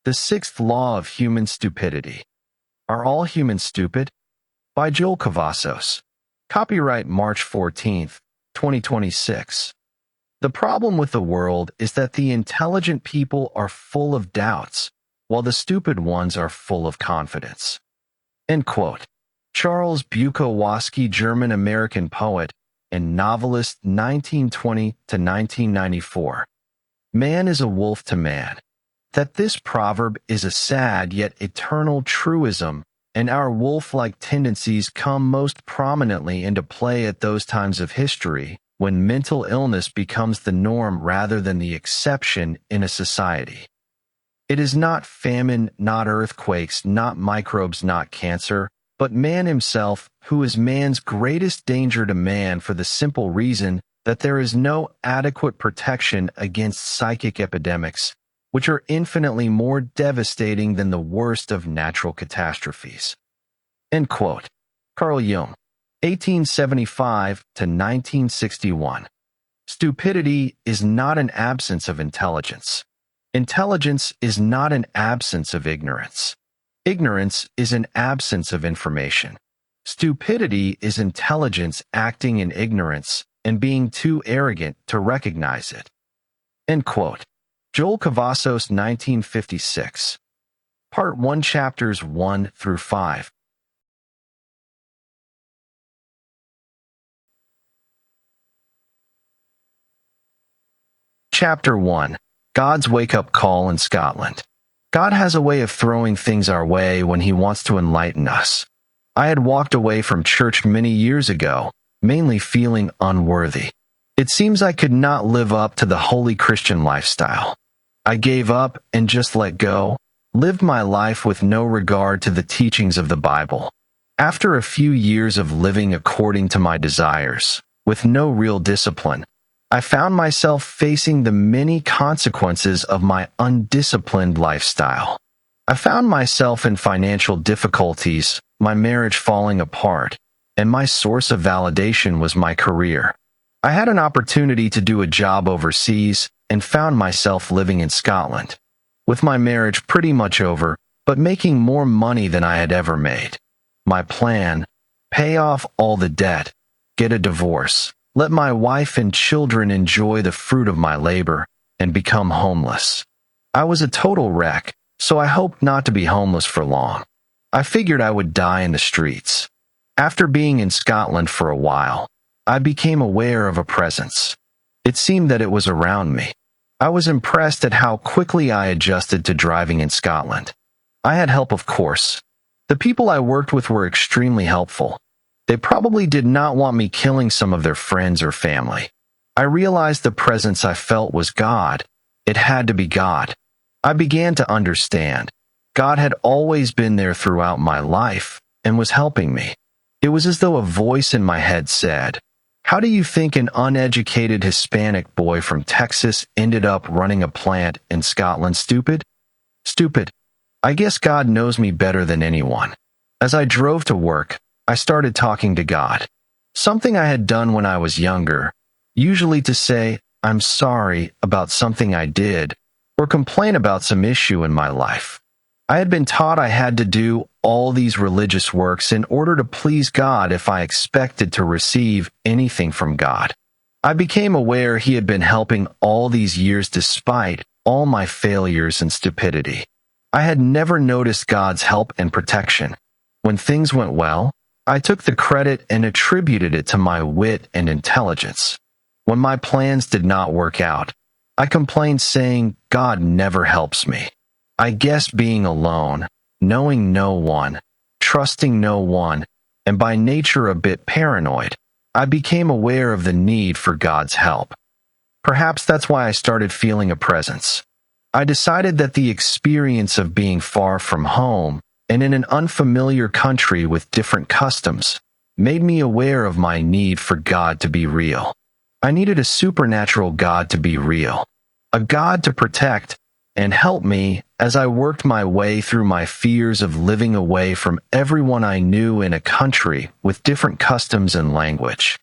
The Sixth Law of Human Stupidity. Are All Humans Stupid? By Joel Cavazos. Copyright March 14, 2026. The problem with the world is that the intelligent people are full of doubts, while the stupid ones are full of confidence. End quote. Charles Bukowski, German-American poet and novelist 1920 to 1994. Man is a wolf to man. That this proverb is a sad yet eternal truism, and our wolf-like tendencies come most prominently into play at those times of history when mental illness becomes the norm rather than the exception in a society. It is not famine, not earthquakes, not microbes, not cancer, but man himself who is man's greatest danger to man for the simple reason that there is no adequate protection against psychic epidemics, which are infinitely more devastating than the worst of natural catastrophes. End quote. Carl Jung, 1875 to 1961. Stupidity is not an absence of intelligence. Intelligence is not an absence of ignorance. Ignorance is an absence of information. Stupidity is intelligence acting in ignorance and being too arrogant to recognize it. End quote. Joel Cavazos, 1956. Part 1, Chapters 1 through 5. Chapter 1. God's Wake-Up Call in Scotland. God has a way of throwing things our way when He wants to enlighten us. I had walked away from church many years ago, mainly feeling unworthy. It seems I could not live up to the holy Christian lifestyle. I gave up and just let go, lived my life with no regard to the teachings of the Bible. After a few years of living according to my desires, with no real discipline, I found myself facing the many consequences of my undisciplined lifestyle. I found myself in financial difficulties, my marriage falling apart, and my source of validation was my career. I had an opportunity to do a job overseas and found myself living in Scotland, with my marriage pretty much over, but making more money than I had ever made. My plan: pay off all the debt, get a divorce, let my wife and children enjoy the fruit of my labor, and become homeless. I was a total wreck, so I hoped not to be homeless for long. I figured I would die in the streets. After being in Scotland for a while, I became aware of a presence. It seemed that it was around me. I was impressed at how quickly I adjusted to driving in Scotland. I had help, of course. The people I worked with were extremely helpful. They probably did not want me killing some of their friends or family. I realized the presence I felt was God. It had to be God. I began to understand. God had always been there throughout my life and was helping me. It was as though a voice in my head said, "How do you think an uneducated Hispanic boy from Texas ended up running a plant in Scotland? Stupid? Stupid. I guess God knows me better than anyone." As I drove to work, I started talking to God. Something I had done when I was younger, usually to say, "I'm sorry" about something I did, or complain about some issue in my life. I had been taught I had to do all these religious works in order to please God if I expected to receive anything from God. I became aware He had been helping all these years despite all my failures and stupidity. I had never noticed God's help and protection. When things went well, I took the credit and attributed it to my wit and intelligence. When my plans did not work out, I complained, saying, "God never helps me." I guess being alone, knowing no one, trusting no one, and by nature a bit paranoid, I became aware of the need for God's help. Perhaps that's why I started feeling a presence. I decided that the experience of being far from home and in an unfamiliar country with different customs made me aware of my need for God to be real. I needed a supernatural God to be real, a God to protect and help me as I worked my way through my fears of living away from everyone I knew in a country with different customs and language.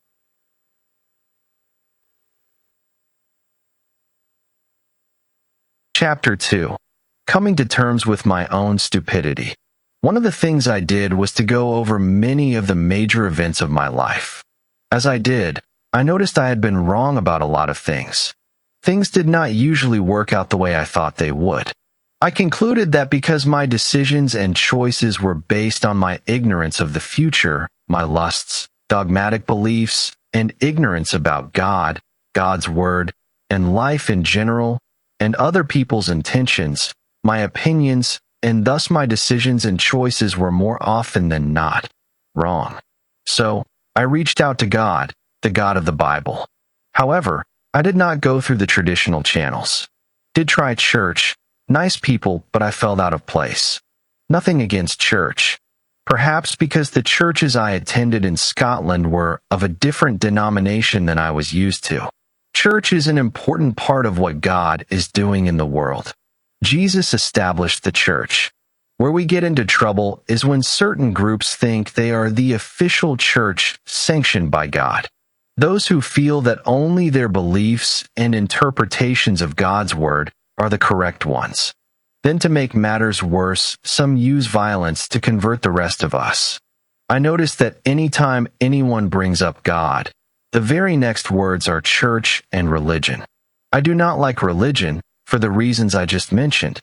Chapter 2. coming to terms with my own stupidity. One of the things I did was to go over many of the major events of my life. As I did, I noticed I had been wrong about a lot of things. Things did not usually work out the way I thought they would. I concluded that because my decisions and choices were based on my ignorance of the future, my lusts, dogmatic beliefs, and ignorance about God, God's Word, and life in general, and other people's intentions, my opinions, and thus my decisions and choices were more often than not wrong. So, I reached out to God, the God of the Bible. However, I did not go through the traditional channels. Did try church, nice people, but I felt out of place. Nothing against church. Perhaps because the churches I attended in Scotland were of a different denomination than I was used to. Church is an important part of what God is doing in the world. Jesus established the church. Where we get into trouble is when certain groups think they are the official church sanctioned by God. Those who feel that only their beliefs and interpretations of God's word are the correct ones. Then to make matters worse, some use violence to convert the rest of us. I notice that anytime anyone brings up God, the very next words are church and religion. I do not like religion for the reasons I just mentioned.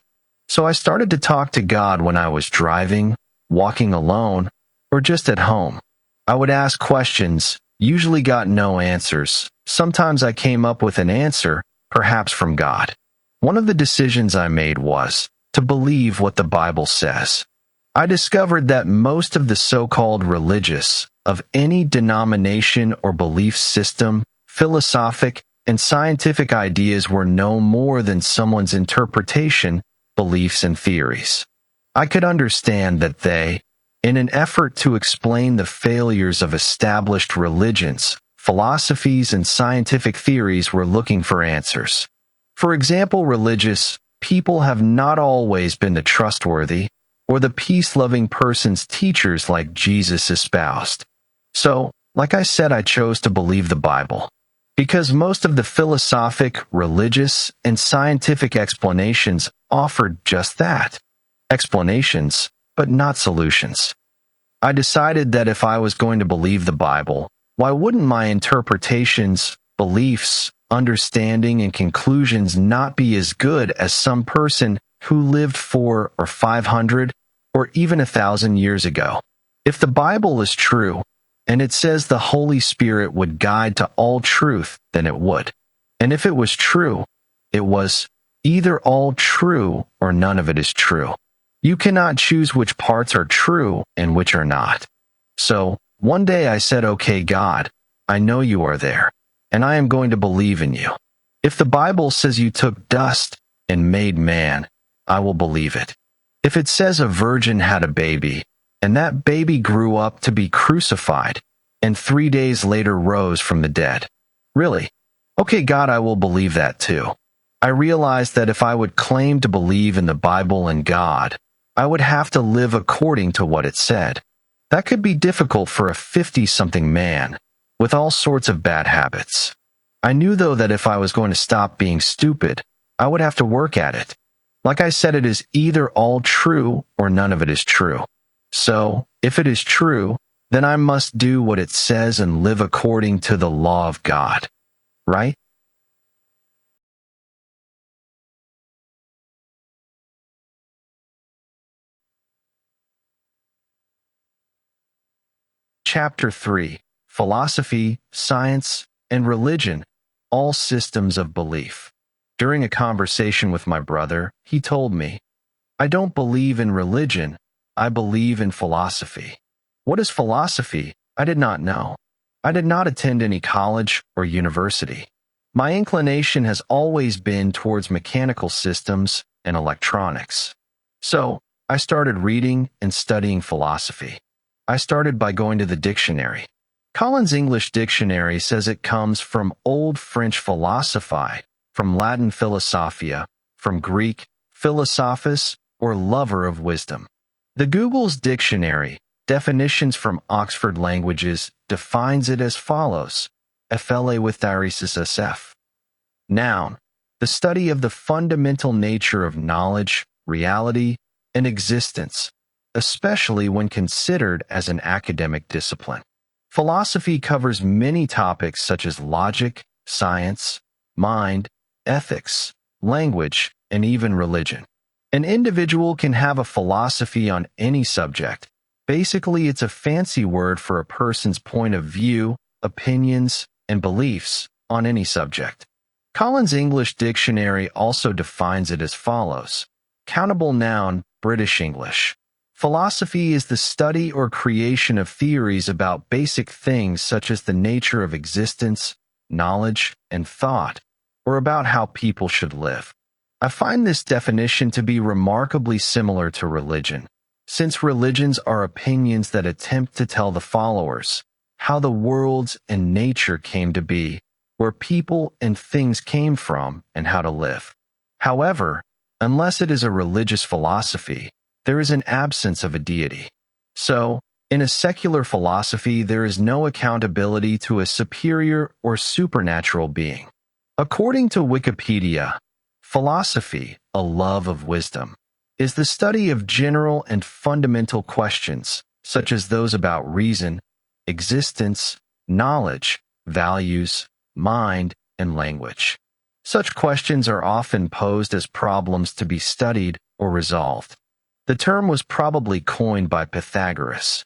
So I started to talk to God when I was driving, walking alone, or just at home. I would ask questions, usually got no answers. Sometimes I came up with an answer, perhaps from God. One of the decisions I made was to believe what the Bible says. I discovered that most of the so-called religious of any denomination or belief system, philosophic, and scientific ideas were no more than someone's interpretation, beliefs, and theories. I could understand that they, in an effort to explain the failures of established religions, philosophies, and scientific theories, were looking for answers. For example, religious people have not always been the trustworthy or the peace-loving person's teachers like Jesus espoused. So, like I said, I chose to believe the Bible. Because most of the philosophic, religious, and scientific explanations offered just that. Explanations, but not solutions. I decided that if I was going to believe the Bible, why wouldn't my interpretations, beliefs, understanding, and conclusions not be as good as some person who lived 400 or 500 or even 1,000 years ago? If the Bible is true, and it says the Holy Spirit would guide to all truth, then it would. And if it was true, it was either all true or none of it is true. You cannot choose which parts are true and which are not. So, one day I said, okay, God, I know you are there, and I am going to believe in you. If the Bible says you took dust and made man, I will believe it. If it says a virgin had a baby, and that baby grew up to be crucified, and 3 days later rose from the dead. Really? Okay, God, I will believe that too. I realized that if I would claim to believe in the Bible and God, I would have to live according to what it said. That could be difficult for a 50-something man, with all sorts of bad habits. I knew, though, that if I was going to stop being stupid, I would have to work at it. Like I said, it is either all true or none of it is true. So, if it is true, then I must do what it says and live according to the law of God. Right? Chapter 3. Philosophy, Science, and Religion, All Systems of Belief. During a conversation with my brother, he told me, I don't believe in religion, I believe in philosophy. What is philosophy? I did not know. I did not attend any college or university. My inclination has always been towards mechanical systems and electronics. So, I started reading and studying philosophy. I started by going to the dictionary. Collins English Dictionary says it comes from Old French philosophi, from Latin philosophia, from Greek philosophus, or lover of wisdom. The Google's dictionary, definitions from Oxford Languages, defines it as follows. FLA with diaresis SF. Noun, the study of the fundamental nature of knowledge, reality, and existence, especially when considered as an academic discipline. Philosophy covers many topics such as logic, science, mind, ethics, language, and even religion. An individual can have a philosophy on any subject. Basically, it's a fancy word for a person's point of view, opinions, and beliefs on any subject. Collins English Dictionary also defines it as follows. Countable noun, British English. Philosophy is the study or creation of theories about basic things such as the nature of existence, knowledge, and thought, or about how people should live. I find this definition to be remarkably similar to religion, since religions are opinions that attempt to tell the followers how the worlds and nature came to be, where people and things came from, and how to live. However, unless it is a religious philosophy, there is an absence of a deity. So, in a secular philosophy, there is no accountability to a superior or supernatural being. According to Wikipedia, philosophy, a love of wisdom, is the study of general and fundamental questions, such as those about reason, existence, knowledge, values, mind, and language. Such questions are often posed as problems to be studied or resolved. The term was probably coined by Pythagoras.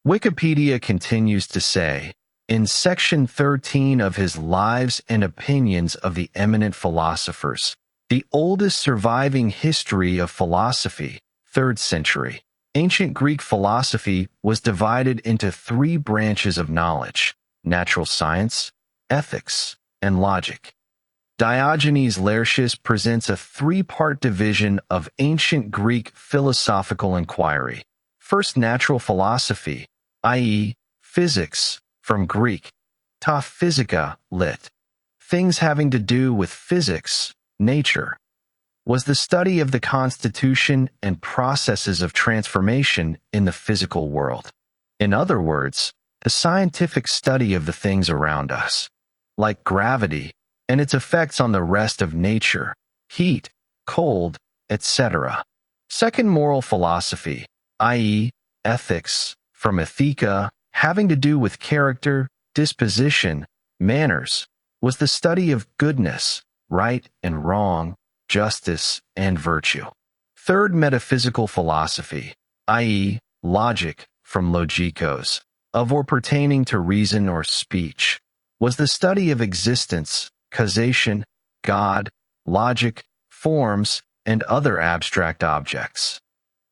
Wikipedia continues to say, in section 13 of his Lives and Opinions of the Eminent Philosophers, the oldest surviving history of philosophy, 3rd century, ancient Greek philosophy was divided into 3 branches of knowledge: natural science, ethics, and logic. Diogenes Laertius presents a 3-part division of ancient Greek philosophical inquiry. First, natural philosophy, i.e., physics, from Greek, ta physika, lit. Things having to do with physics, nature, was the study of the constitution and processes of transformation in the physical world. In other words, the scientific study of the things around us, like gravity, and its effects on the rest of nature, heat, cold, etc. Second, moral philosophy, i.e., ethics, from ethika, having to do with character, disposition, manners, was the study of goodness, right and wrong, justice, and virtue. Third, metaphysical philosophy, i.e., logic, from logikos, of or pertaining to reason or speech, was the study of existence, causation, God, logic, forms, and other abstract objects.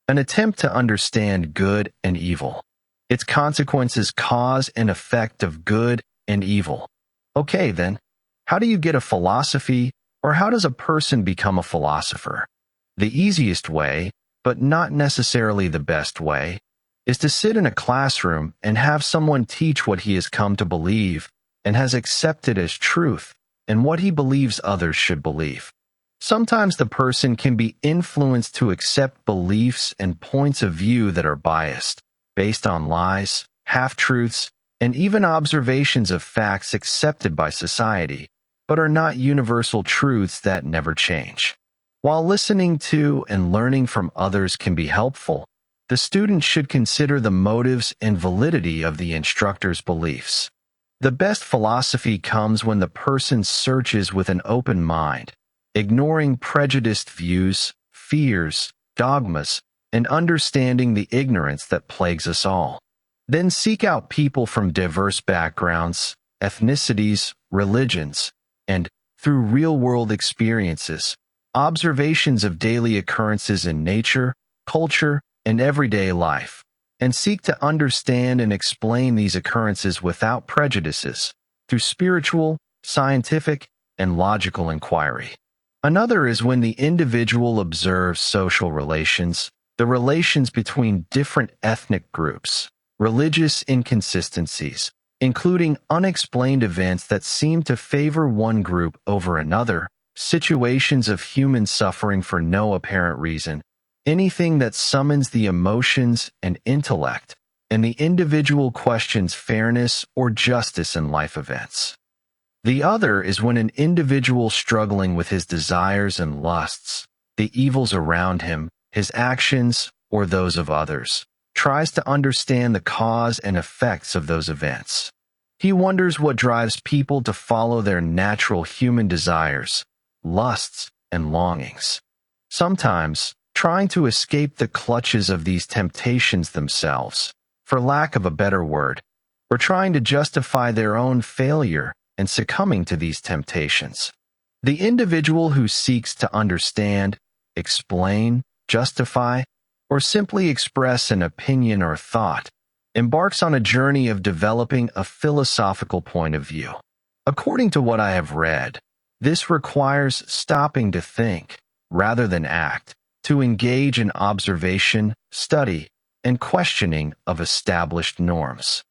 An attempt to understand good and evil, its consequences, cause and effect of good and evil. Okay, then, how do you get a philosophy, or how does a person become a philosopher? The easiest way, but not necessarily the best way, is to sit in a classroom and have someone teach what he has come to believe and has accepted as truth, and what he believes others should believe. Sometimes the person can be influenced to accept beliefs and points of view that are biased, based on lies, half-truths, and even observations of facts accepted by society, but are not universal truths that never change. While listening to and learning from others can be helpful, the student should consider the motives and validity of the instructor's beliefs. The best philosophy comes when the person searches with an open mind, ignoring prejudiced views, fears, dogmas, and understanding the ignorance that plagues us all. Then seek out people from diverse backgrounds, ethnicities, religions, and, through real-world experiences, observations of daily occurrences in nature, culture, and everyday life, and seek to understand and explain these occurrences without prejudices, through spiritual, scientific, and logical inquiry. Another is when the individual observes social relations, the relations between different ethnic groups, religious inconsistencies, including unexplained events that seem to favor one group over another, situations of human suffering for no apparent reason, anything that summons the emotions and intellect, and the individual questions fairness or justice in life events. The other is when an individual struggling with his desires and lusts, the evils around him, his actions, or those of others, tries to understand the cause and effects of those events. He wonders what drives people to follow their natural human desires, lusts, and longings. Sometimes, trying to escape the clutches of these temptations themselves, for lack of a better word, or trying to justify their own failure and succumbing to these temptations. The individual who seeks to understand, explain, justify, or simply express an opinion or thought embarks on a journey of developing a philosophical point of view. According to what I have read, this requires stopping to think, rather than act, to engage in observation, study, and questioning of established norms.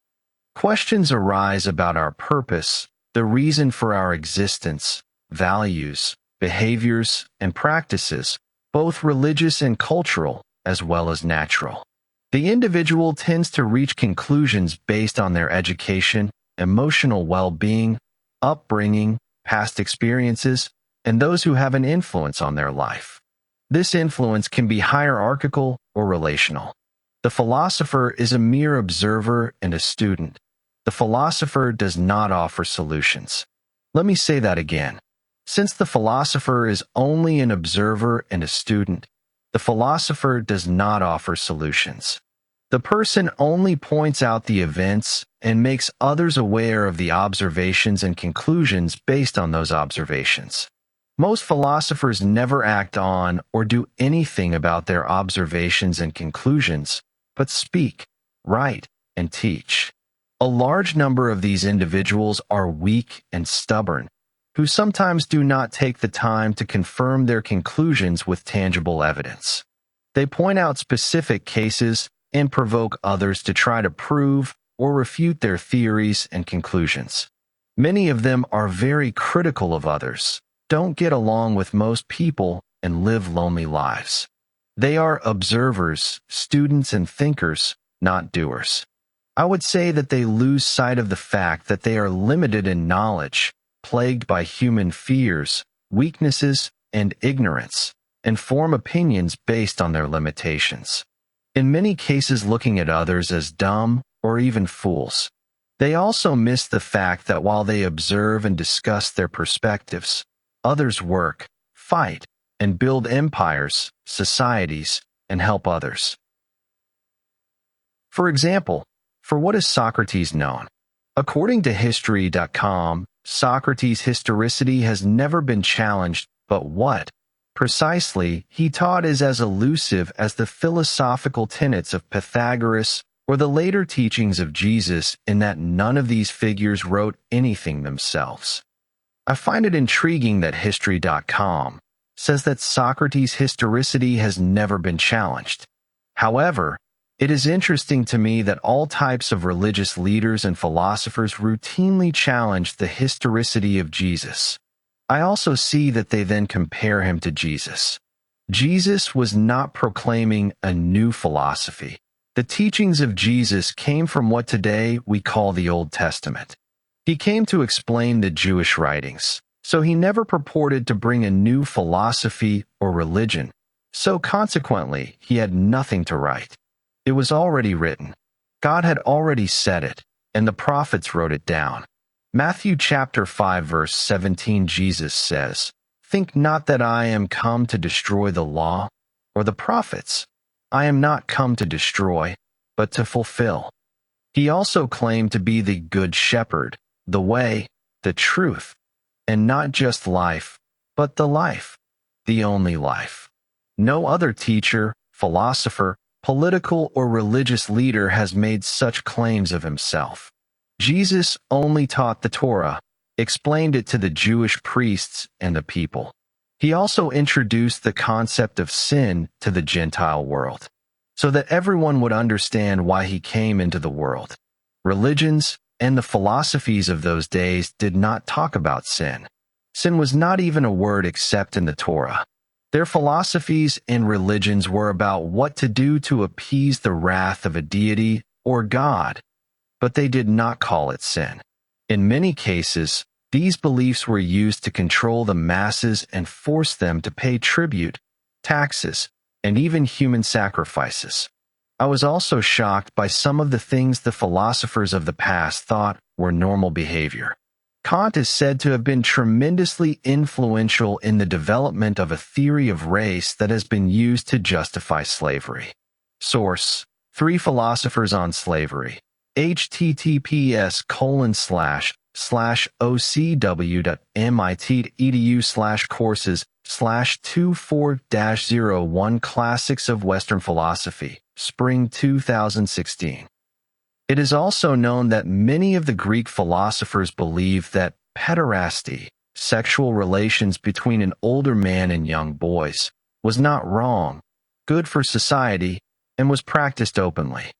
Questions arise about our purpose, the reason for our existence, values, behaviors, and practices, both religious and cultural, as well as natural. The individual tends to reach conclusions based on their education, emotional well-being, upbringing, past experiences, and those who have an influence on their life. This influence can be hierarchical or relational. The philosopher is a mere observer and a student. The philosopher does not offer solutions. Let me say that again. Since the philosopher is only an observer and a student, the philosopher does not offer solutions. The person only points out the events and makes others aware of the observations and conclusions based on those observations. Most philosophers never act on or do anything about their observations and conclusions, but speak, write, and teach. A large number of these individuals are weak and stubborn, who sometimes do not take the time to confirm their conclusions with tangible evidence. They point out specific cases and provoke others to try to prove or refute their theories and conclusions. Many of them are very critical of others, don't get along with most people, and live lonely lives. They are observers, students, and thinkers, not doers. I would say that they lose sight of the fact that they are limited in knowledge, plagued by human fears, weaknesses, and ignorance, and form opinions based on their limitations. In many cases, looking at others as dumb or even fools. They also miss the fact that while they observe and discuss their perspectives, others work, fight, and build empires, societies, and help others. For example, for what is Socrates known? According to History.com, Socrates' historicity has never been challenged, but what, precisely, he taught is as elusive as the philosophical tenets of Pythagoras or the later teachings of Jesus, in that none of these figures wrote anything themselves. I find it intriguing that History.com says that Socrates' historicity has never been challenged. However, it is interesting to me that all types of religious leaders and philosophers routinely challenge the historicity of Jesus. I also see that they then compare him to Jesus. Jesus was not proclaiming a new philosophy. The teachings of Jesus came from what today we call the Old Testament. He came to explain the Jewish writings, so he never purported to bring a new philosophy or religion. So consequently, he had nothing to write. It was already written. God had already said it, and the prophets wrote it down. Matthew chapter 5 verse 17, Jesus says, "Think not that I am come to destroy the law or the prophets. I am not come to destroy, but to fulfill." He also claimed to be the good shepherd, the way, the truth, and not just life, but the life, the only life. No other teacher, philosopher, political or religious leader has made such claims of himself. Jesus only taught the Torah, explained it to the Jewish priests and the people. He also introduced the concept of sin to the Gentile world, so that everyone would understand why he came into the world. Religions and the philosophies of those days did not talk about sin. Sin was not even a word except in the Torah. Their philosophies and religions were about what to do to appease the wrath of a deity or God, but they did not call it sin. In many cases, these beliefs were used to control the masses and force them to pay tribute, taxes, and even human sacrifices. I was also shocked by some of the things the philosophers of the past thought were normal behavior. Kant is said to have been tremendously influential in the development of a theory of race that has been used to justify slavery. Source: Three Philosophers on Slavery. https://ocw.mit.edu/courses/24-01 Classics of Western Philosophy, Spring 2016. It is also known that many of the Greek philosophers believed that pederasty, sexual relations between an older man and young boys, was not wrong, good for society, and was practiced openly.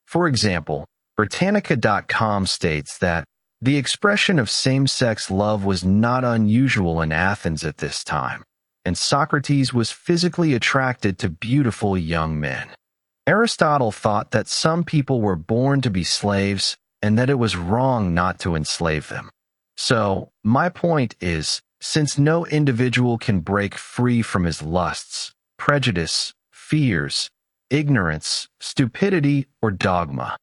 For example, Britannica.com states that the expression of same-sex love was not unusual in Athens at this time, and Socrates was physically attracted to beautiful young men. Aristotle thought that some people were born to be slaves and that it was wrong not to enslave them. So, my point is, since no individual can break free from his lusts, prejudice, fears, ignorance, stupidity, or dogma,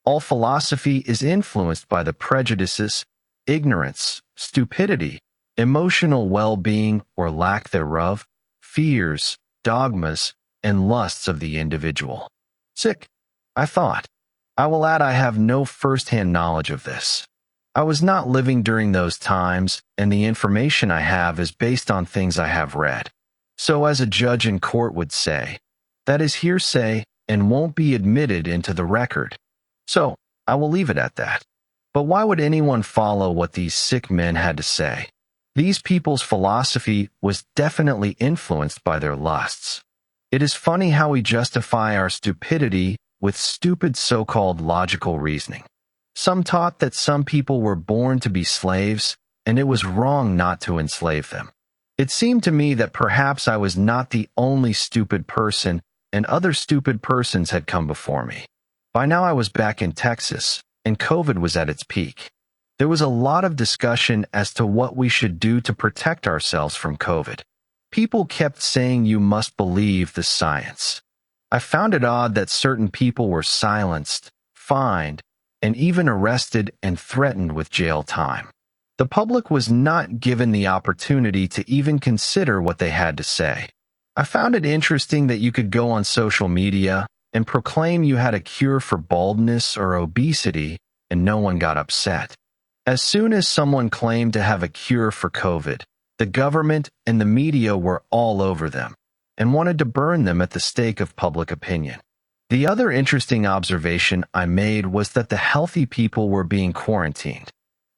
all philosophy is influenced by the prejudices, ignorance, stupidity, emotional well-being or lack thereof, fears, dogmas, and lusts of the individual. Sick, I thought. I will add I have no first-hand knowledge of this. I was not living during those times, and the information I have is based on things I have read. So as a judge in court would say, that is hearsay and won't be admitted into the record. So, I will leave it at that. But why would anyone follow what these sick men had to say? These people's philosophy was definitely influenced by their lusts. It is funny how we justify our stupidity with stupid so-called logical reasoning. Some taught that some people were born to be slaves, and it was wrong not to enslave them. It seemed to me that perhaps I was not the only stupid person, and other stupid persons had come before me. By now I was back in Texas, and COVID was at its peak. There was a lot of discussion as to what we should do to protect ourselves from COVID. People kept saying you must believe the science. I found it odd that certain people were silenced, fined, and even arrested and threatened with jail time. The public was not given the opportunity to even consider what they had to say. I found it interesting that you could go on social media and proclaim you had a cure for baldness or obesity, and no one got upset. As soon as someone claimed to have a cure for COVID, the government and the media were all over them and wanted to burn them at the stake of public opinion. The other interesting observation I made was that the healthy people were being quarantined.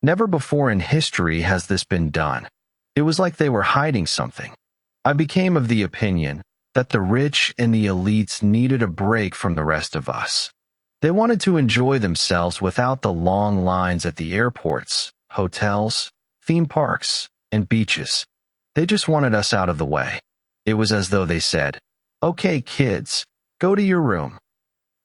Never before in history has this been done. It was like they were hiding something. I became of the opinion that the rich and the elites needed a break from the rest of us. They wanted to enjoy themselves without the long lines at the airports, hotels, theme parks, and beaches. They just wanted us out of the way. It was as though they said, "Okay, kids, go to your room."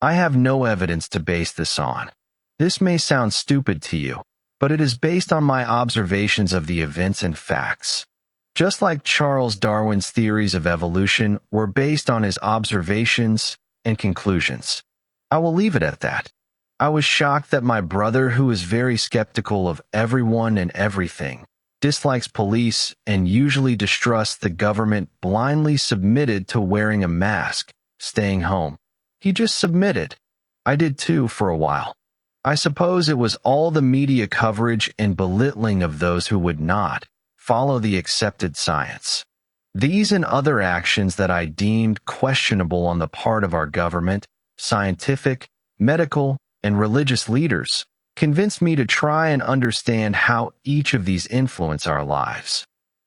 I have no evidence to base this on. This may sound stupid to you, but it is based on my observations of the events and facts. Just like Charles Darwin's theories of evolution were based on his observations and conclusions. I will leave it at that. I was shocked that my brother, who is very skeptical of everyone and everything, dislikes police, and usually distrusts the government, blindly submitted to wearing a mask, staying home. He just submitted. I did too for a while. I suppose it was all the media coverage and belittling of those who would not follow the accepted science. These and other actions that I deemed questionable on the part of our government, scientific, medical, and religious leaders convinced me to try and understand how each of these influence our lives.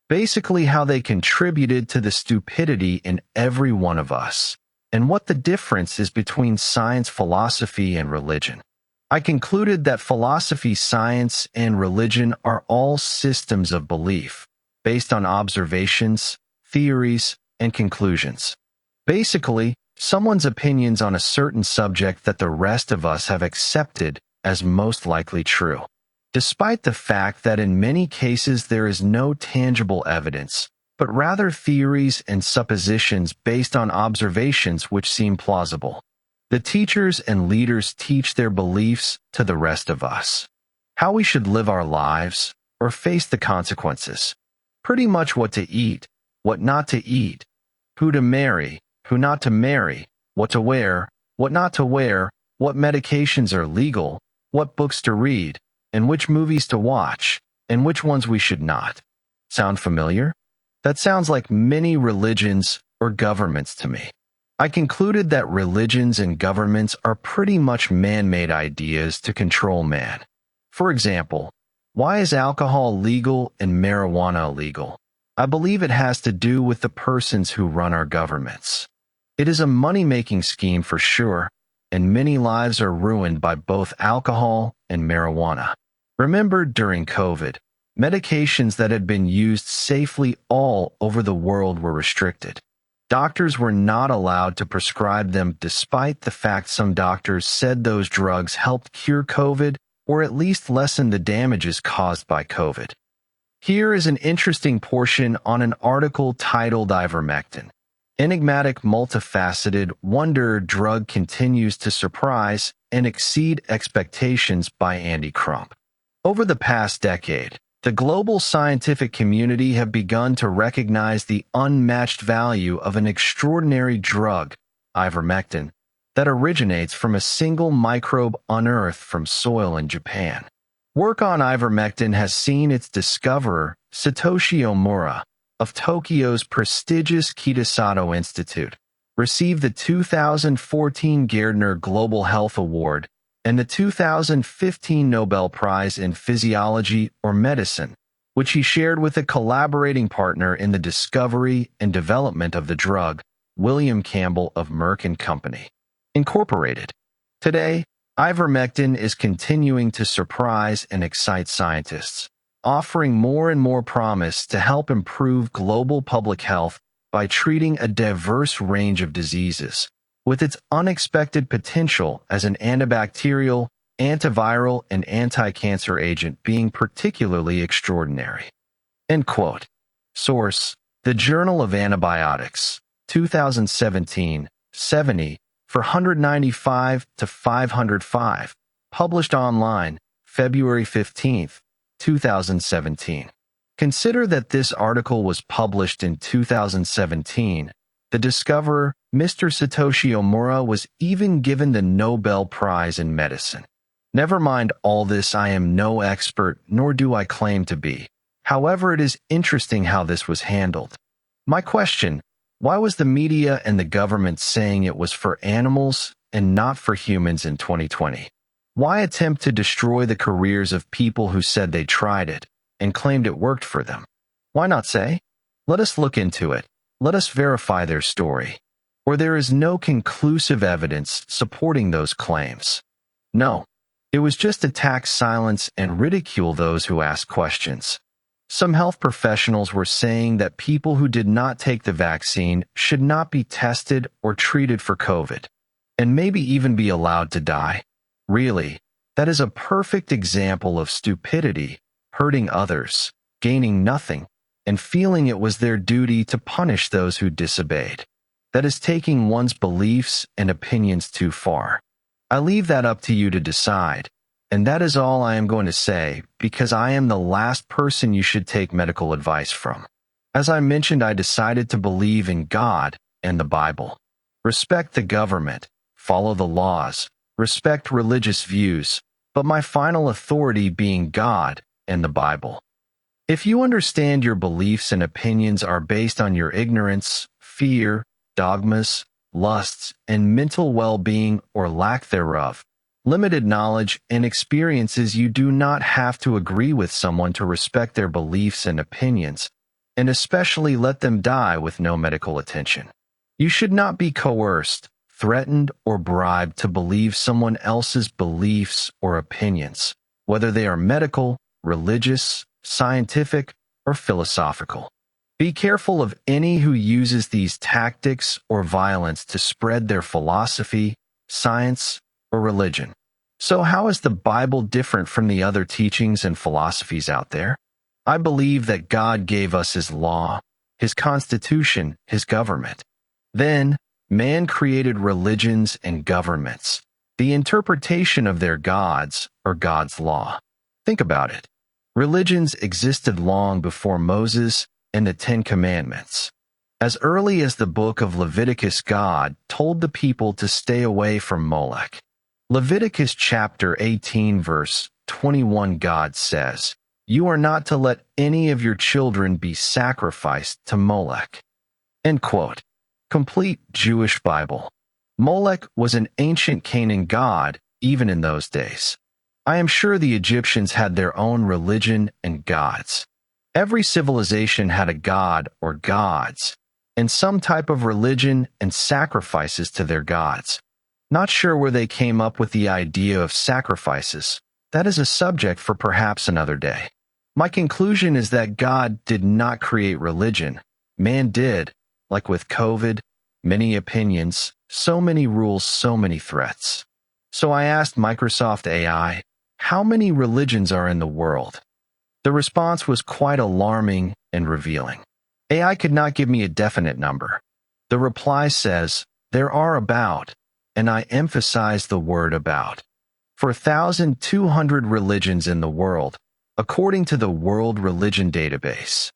Basically how they contributed to the stupidity in every one of us, and what the difference is between science, philosophy, and religion. I concluded that philosophy, science, and religion are all systems of belief, based on observations, theories, and conclusions. Basically, someone's opinions on a certain subject that the rest of us have accepted as most likely true. Despite the fact that in many cases there is no tangible evidence, but rather theories and suppositions based on observations which seem plausible. The teachers and leaders teach their beliefs to the rest of us. How we should live our lives, or face the consequences. Pretty much what to eat, what not to eat, who to marry, who not to marry, what to wear, what not to wear, what medications are legal, what books to read, and which movies to watch, and which ones we should not. Sound familiar? That sounds like many religions or governments to me. I concluded that religions and governments are pretty much man-made ideas to control man. For example, why is alcohol legal and marijuana illegal? I believe it has to do with the persons who run our governments. It is a money-making scheme for sure, and many lives are ruined by both alcohol and marijuana. Remember, during COVID, medications that had been used safely all over the world were restricted. Doctors were not allowed to prescribe them despite the fact some doctors said those drugs helped cure COVID or at least lessen the damages caused by COVID. Here is an interesting portion on an article titled Ivermectin. Enigmatic, multifaceted, wonder drug continues to surprise and exceed expectations by Andy Crump. Over the past decade, the global scientific community have begun to recognize the unmatched value of an extraordinary drug, ivermectin, that originates from a single microbe unearthed from soil in Japan. Work on ivermectin has seen its discoverer, Satoshi Omura, of Tokyo's prestigious Kitasato Institute, receive the 2014 Gardner Global Health Award and the 2015 Nobel Prize in Physiology or Medicine, which he shared with a collaborating partner in the discovery and development of the drug, William Campbell of Merck & Company, Incorporated. Today, ivermectin is continuing to surprise and excite scientists, offering more and more promise to help improve global public health by treating a diverse range of diseases, with its unexpected potential as an antibacterial, antiviral, and anti-cancer agent being particularly extraordinary. End quote. Source: The Journal of Antibiotics, 2017, 70, for 195 to 505, published online, February 15, 2017. Consider that this article was published in 2017. The discoverer, Mr. Satoshi Omura, was even given the Nobel Prize in Medicine. Never mind all this, I am no expert, nor do I claim to be. However, it is interesting how this was handled. My question: why was the media and the government saying it was for animals and not for humans in 2020? Why attempt to destroy the careers of people who said they tried it and claimed it worked for them? Why not say, let us look into it, let us verify their story? Or there is no conclusive evidence supporting those claims. No, it was just attack, silence, and ridicule those who ask questions. Some health professionals were saying that people who did not take the vaccine should not be tested or treated for COVID, and maybe even be allowed to die. Really, that is a perfect example of stupidity, hurting others, gaining nothing, and feeling it was their duty to punish those who disobeyed. That is taking one's beliefs and opinions too far. I leave that up to you to decide. And that is all I am going to say, because I am the last person you should take medical advice from. As I mentioned, I decided to believe in God and the Bible. Respect the government, follow the laws, respect religious views, but my final authority being God and the Bible. If you understand your beliefs and opinions are based on your ignorance, fear, dogmas, lusts, and mental well-being or lack thereof, limited knowledge and experiences, you do not have to agree with someone to respect their beliefs and opinions, and especially let them die with no medical attention. You should not be coerced, threatened, or bribed to believe someone else's beliefs or opinions, whether they are medical, religious, scientific, or philosophical. Be careful of any who uses these tactics or violence to spread their philosophy, science, or religion. So how is the Bible different from the other teachings and philosophies out there? I believe that God gave us His law, his constitution, his government. Then, man created religions and governments, the interpretation of their gods or God's law. Think about it. Religions existed long before Moses and the Ten Commandments. As early as the book of Leviticus, God told the people to stay away from Molech. Leviticus chapter 18 verse 21, God says, "You are not to let any of your children be sacrificed to Molech." End quote. Complete Jewish Bible. Molech was an ancient Canaan god even in those days. I am sure the Egyptians had their own religion and gods. Every civilization had a god or gods, and some type of religion and sacrifices to their gods. Not sure where they came up with the idea of sacrifices. That is a subject for perhaps another day. My conclusion is that God did not create religion. Man did, like with COVID, many opinions, so many rules, so many threats. So I asked Microsoft AI, how many religions are in the world? The response was quite alarming and revealing. AI could not give me a definite number. The reply says, there are about, and I emphasize the word about, 4,200 religions in the world, according to the World Religion Database.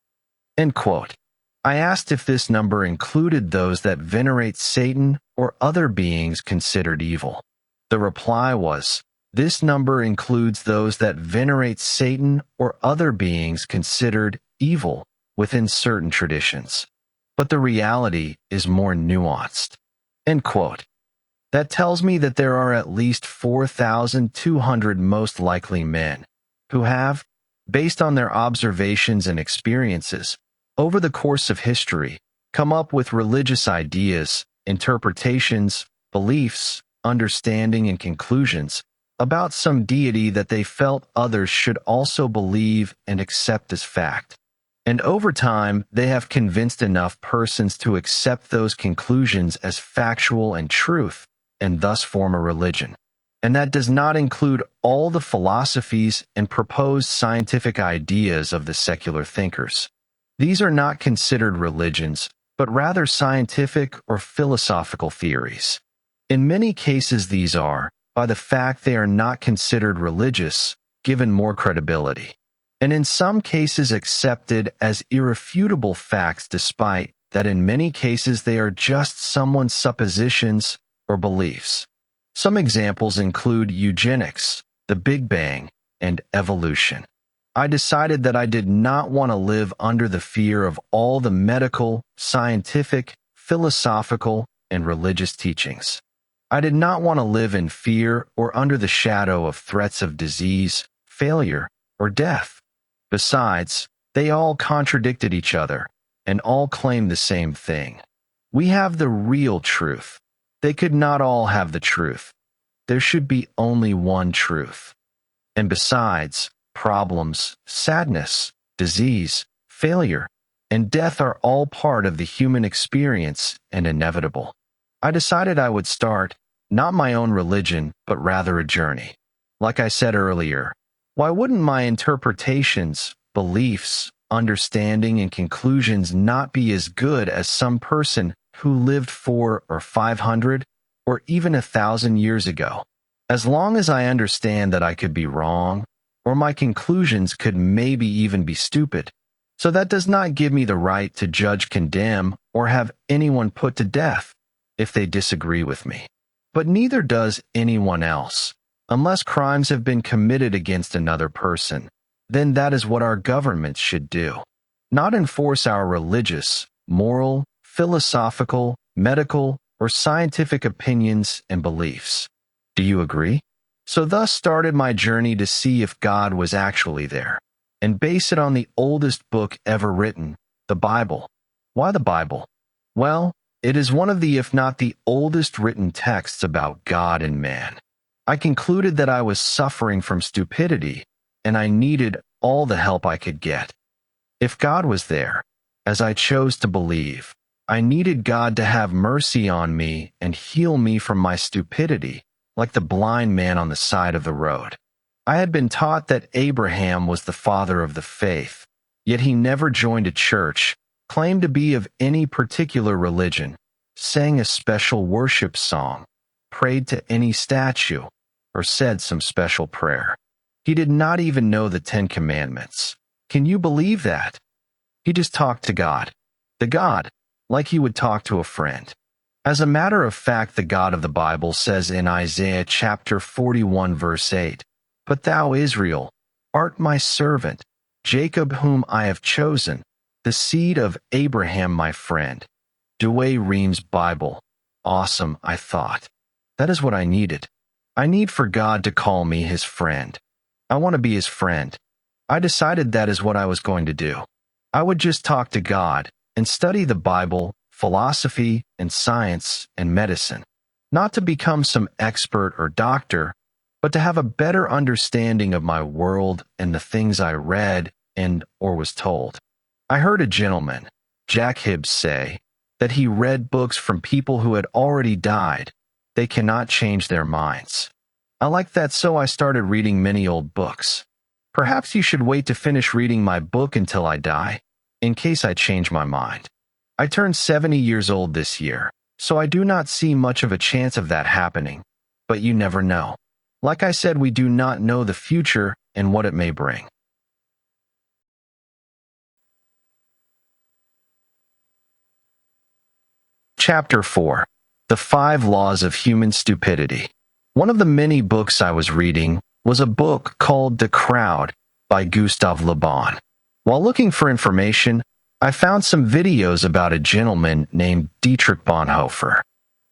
End quote. I asked if this number included those that venerate Satan or other beings considered evil. The reply was, this number includes those that venerate Satan or other beings considered evil within certain traditions. But the reality is more nuanced. End quote. That tells me that there are at least 4,200 most likely men who have, based on their observations and experiences, over the course of history, come up with religious ideas, interpretations, beliefs, understanding, and conclusions about some deity that they felt others should also believe and accept as fact. And over time, they have convinced enough persons to accept those conclusions as factual and truth, and thus form a religion. And that does not include all the philosophies and proposed scientific ideas of the secular thinkers. These are not considered religions, but rather scientific or philosophical theories. In many cases, these are, by the fact they are not considered religious, given more credibility, and in some cases accepted as irrefutable facts, despite that in many cases they are just someone's suppositions or beliefs. Some examples include eugenics, the Big Bang, and evolution. I decided that I did not want to live under the fear of all the medical, scientific, philosophical, and religious teachings. I did not want to live in fear or under the shadow of threats of disease, failure, or death. Besides, they all contradicted each other, and all claimed the same thing. We have the real truth. They could not all have the truth. There should be only one truth. And besides, problems, sadness, disease, failure, and death are all part of the human experience and inevitable. I decided I would start, not my own religion, but rather a journey. Like I said earlier, why wouldn't my interpretations, beliefs, understanding, and conclusions not be as good as some person who lived 400 or 500 or even 1,000 years ago? As long as I understand that I could be wrong, or my conclusions could maybe even be stupid. So that does not give me the right to judge, condemn, or have anyone put to death if they disagree with me. But neither does anyone else. Unless crimes have been committed against another person, then that is what our governments should do. Not enforce our religious, moral, philosophical, medical, or scientific opinions and beliefs. Do you agree? So thus started my journey to see if God was actually there, and base it on the oldest book ever written, the Bible. Why the Bible? Well, it is one of the, if not the oldest written texts about God and man. I concluded that I was suffering from stupidity, and I needed all the help I could get. If God was there, as I chose to believe, I needed God to have mercy on me and heal me from my stupidity, like the blind man on the side of the road. I had been taught that Abraham was the father of the faith, yet he never joined a church, claimed to be of any particular religion, sang a special worship song, prayed to any statue, or said some special prayer. He did not even know the Ten Commandments. Can you believe that? He just talked to God. The God, like he would talk to a friend. As a matter of fact, the God of the Bible says in Isaiah chapter 41 verse 8, "But thou, Israel, art my servant, Jacob whom I have chosen, the seed of Abraham my friend." Douay Rheims Bible. Awesome, I thought. That is what I needed. I need for God to call me his friend. I want to be his friend. I decided that is what I was going to do. I would just talk to God and study the Bible, philosophy, and science and medicine. Not to become some expert or doctor, but to have a better understanding of my world and the things I read and or was told. I heard a gentleman, Jack Hibbs, say that he read books from people who had already died. They cannot change their minds. I like that, so I started reading many old books. Perhaps you should wait to finish reading my book until I die, in case I change my mind. I turned 70 years old this year, so I do not see much of a chance of that happening, but you never know. Like I said, we do not know the future and what it may bring. Chapter 4. The 5 Laws of Human Stupidity. One of the many books I was reading was a book called The Crowd by Gustav Le Bon. While looking for information, I found some videos about a gentleman named Dietrich Bonhoeffer.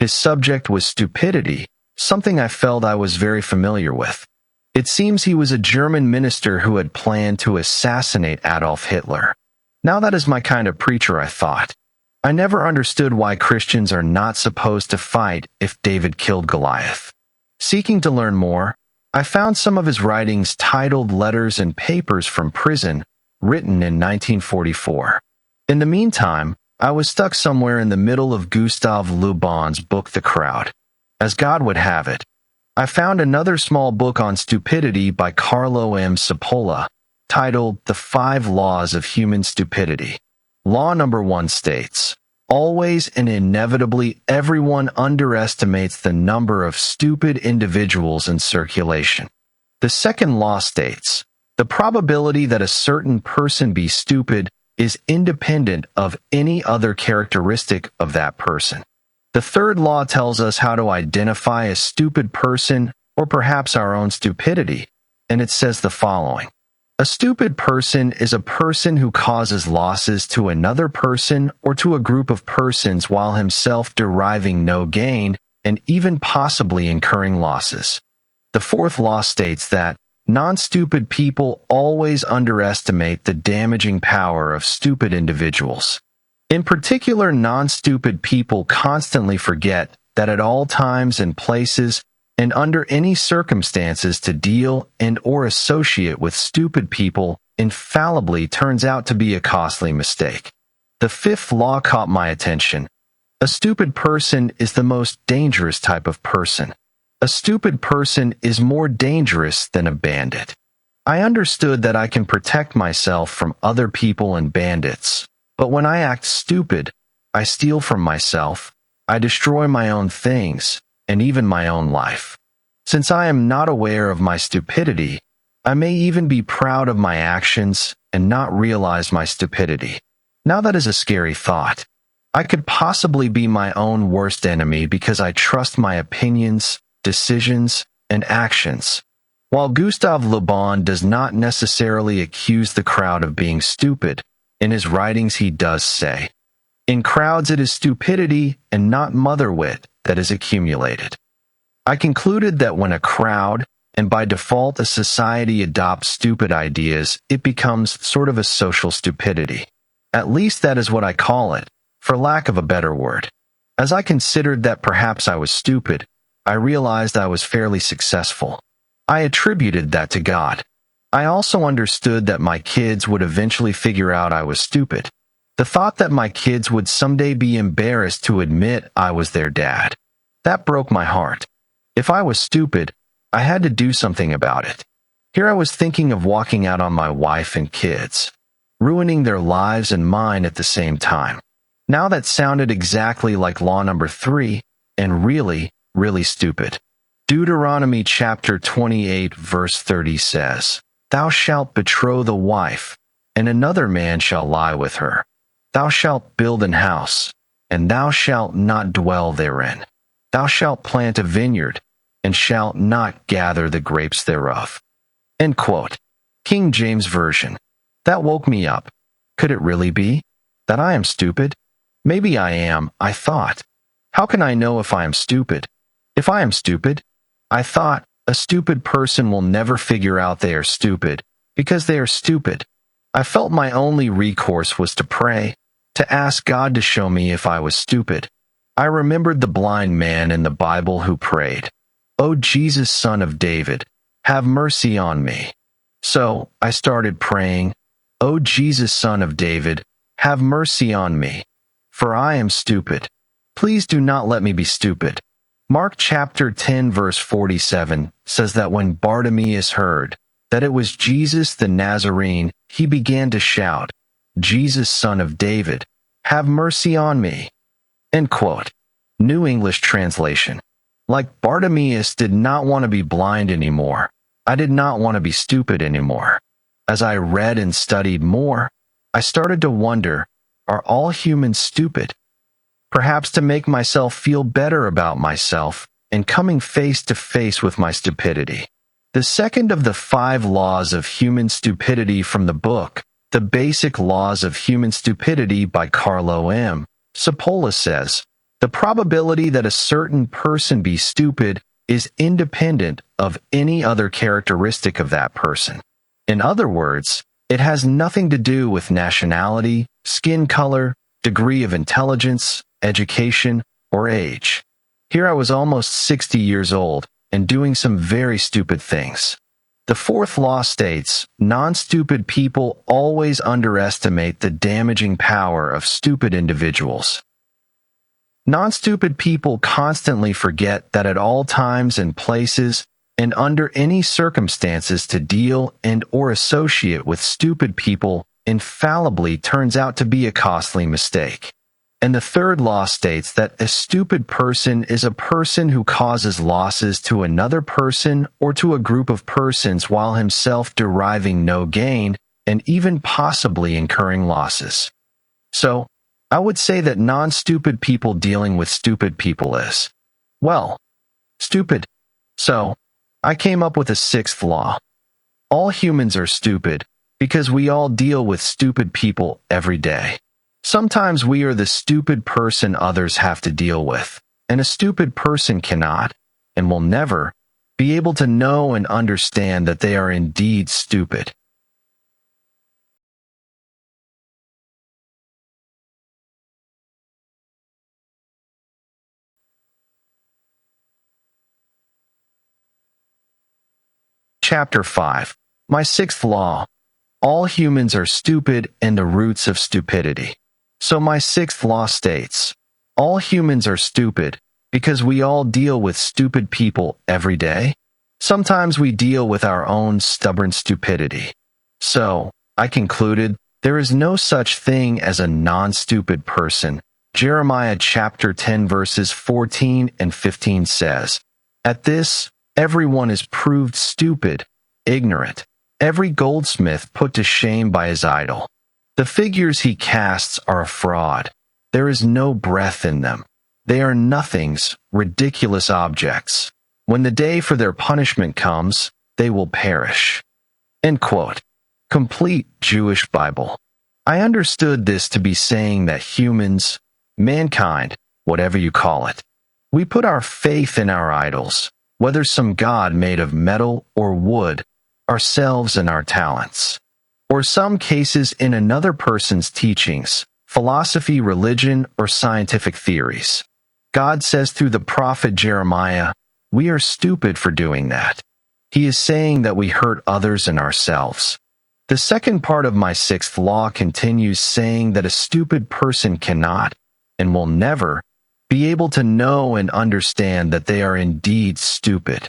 His subject was stupidity, something I felt I was very familiar with. It seems he was a German minister who had planned to assassinate Adolf Hitler. Now that is my kind of preacher, I thought. I never understood why Christians are not supposed to fight if David killed Goliath. Seeking to learn more, I found some of his writings titled Letters and Papers from Prison, written in 1944. In the meantime, I was stuck somewhere in the middle of Gustav Le Bon's book The Crowd. As God would have it, I found another small book on stupidity by Carlo M. Cipolla, titled The 5 Laws of Human Stupidity. Law number 1 states, always and inevitably everyone underestimates the number of stupid individuals in circulation. The second law states, the probability that a certain person be stupid is independent of any other characteristic of that person. The third law tells us how to identify a stupid person or perhaps our own stupidity, and it says the following. A stupid person is a person who causes losses to another person or to a group of persons while himself deriving no gain and even possibly incurring losses. The fourth law states that non-stupid people always underestimate the damaging power of stupid individuals. In particular, non-stupid people constantly forget that at all times and places and under any circumstances to deal and or associate with stupid people infallibly turns out to be a costly mistake. The fifth law caught my attention. A stupid person is the most dangerous type of person. A stupid person is more dangerous than a bandit. I understood that I can protect myself from other people and bandits, but when I act stupid, I steal from myself, I destroy my own things, and even my own life. Since I am not aware of my stupidity, I may even be proud of my actions and not realize my stupidity. Now that is a scary thought. I could possibly be my own worst enemy because I trust my opinions, decisions, and actions. While Gustav Le Bon does not necessarily accuse the crowd of being stupid, in his writings he does say, in crowds it is stupidity and not mother wit that is accumulated. I concluded that when a crowd, and by default a society, adopts stupid ideas, it becomes sort of a social stupidity. At least that is what I call it, for lack of a better word. As I considered that perhaps I was stupid, I realized I was fairly successful. I attributed that to God. I also understood that my kids would eventually figure out I was stupid. The thought that my kids would someday be embarrassed to admit I was their dad. That broke my heart. If I was stupid, I had to do something about it. Here I was thinking of walking out on my wife and kids. ruining their lives and mine at the same time. Now that sounded exactly like law number 3, and really, really stupid. Deuteronomy chapter 28 verse 30 says, "Thou shalt betroth a wife, and another man shall lie with her. Thou shalt build an house, and thou shalt not dwell therein. Thou shalt plant a vineyard, and shalt not gather the grapes thereof." End quote. King James Version. That woke me up. Could it really be that I am stupid? Maybe I am, I thought. How can I know if I am stupid? If I am stupid, I thought, a stupid person will never figure out they are stupid, because they are stupid. I felt my only recourse was to pray, to ask God to show me if I was stupid. I remembered the blind man in the Bible who prayed, "O Jesus, Son of David, have mercy on me." So, I started praying, "O Jesus, Son of David, have mercy on me, for I am stupid. Please do not let me be stupid." Mark chapter 10 verse 47 says that when Bartimaeus heard that it was Jesus the Nazarene, he began to shout, "Jesus, Son of David, have mercy on me." End quote. New English Translation. Like Bartimaeus did not want to be blind anymore, I did not want to be stupid anymore. As I read and studied more, I started to wonder, are all humans stupid? Perhaps to make myself feel better about myself and coming face to face with my stupidity. The second of the 5 laws of human stupidity from the book, The Basic Laws of Human Stupidity by Carlo M. Cipolla says, "The probability that a certain person be stupid is independent of any other characteristic of that person. In other words, it has nothing to do with nationality, skin color, degree of intelligence, education, or age." Here I was almost 60 years old and doing some very stupid things. The 4th law states, non-stupid people always underestimate the damaging power of stupid individuals. Non-stupid people constantly forget that at all times and places and under any circumstances to deal and or associate with stupid people infallibly turns out to be a costly mistake. And the 3rd law states that a stupid person is a person who causes losses to another person or to a group of persons while himself deriving no gain and even possibly incurring losses. So, I would say that non-stupid people dealing with stupid people is, well, stupid. So, I came up with a 6th law. All humans are stupid because we all deal with stupid people every day. Sometimes we are the stupid person others have to deal with, and a stupid person cannot, and will never, be able to know and understand that they are indeed stupid. Chapter 5. My 6th law. All humans are stupid and the roots of stupidity. So my 6th law states, all humans are stupid because we all deal with stupid people every day. Sometimes we deal with our own stubborn stupidity. So, I concluded, there is no such thing as a non-stupid person. Jeremiah chapter 10 verses 14 and 15 says, "At this, everyone is proved stupid, ignorant, every goldsmith put to shame by his idol. The figures he casts are a fraud. There is no breath in them. They are nothings, ridiculous objects. When the day for their punishment comes, they will perish." End quote. Complete Jewish Bible. I understood this to be saying that humans, mankind, whatever you call it, we put our faith in our idols, whether some god made of metal or wood, ourselves and our talents, or some cases in another person's teachings, philosophy, religion, or scientific theories. God says through the prophet Jeremiah, we are stupid for doing that. He is saying that we hurt others and ourselves. The second part of my 6th law continues saying that a stupid person cannot, and will never, be able to know and understand that they are indeed stupid.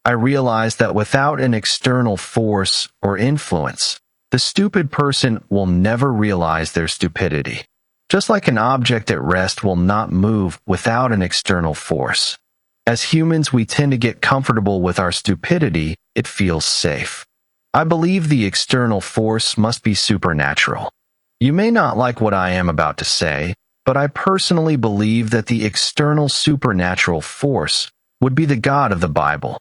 I realize that without an external force or influence, The stupid person will never realize their stupidity. Just like an object at rest will not move without an external force. As humans, we tend to get comfortable with our stupidity. It feels safe. I believe the external force must be supernatural. You may not like what I am about to say, but I personally believe that the external supernatural force would be the God of the Bible.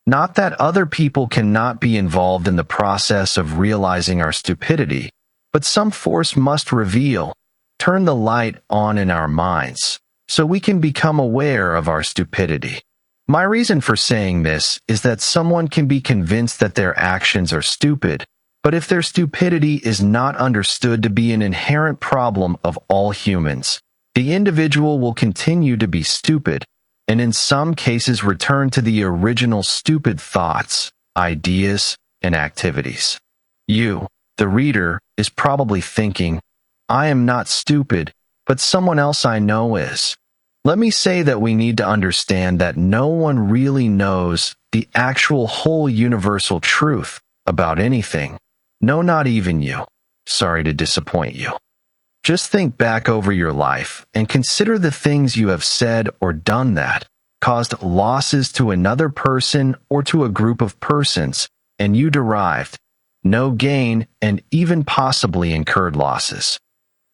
Not that other people cannot be involved in the process of realizing our stupidity, but some force must reveal, turn the light on in our minds, so we can become aware of our stupidity. My reason for saying this is that someone can be convinced that their actions are stupid, but if their stupidity is not understood to be an inherent problem of all humans, the individual will continue to be stupid, and in some cases return to the original stupid thoughts, ideas, and activities. You, the reader, is probably thinking, I am not stupid, but someone else I know is. Let me say that we need to understand that no one really knows the actual whole universal truth about anything. No, not even you. Sorry to disappoint you. Just think back over your life and consider the things you have said or done that caused losses to another person or to a group of persons, and you derived no gain and even possibly incurred losses.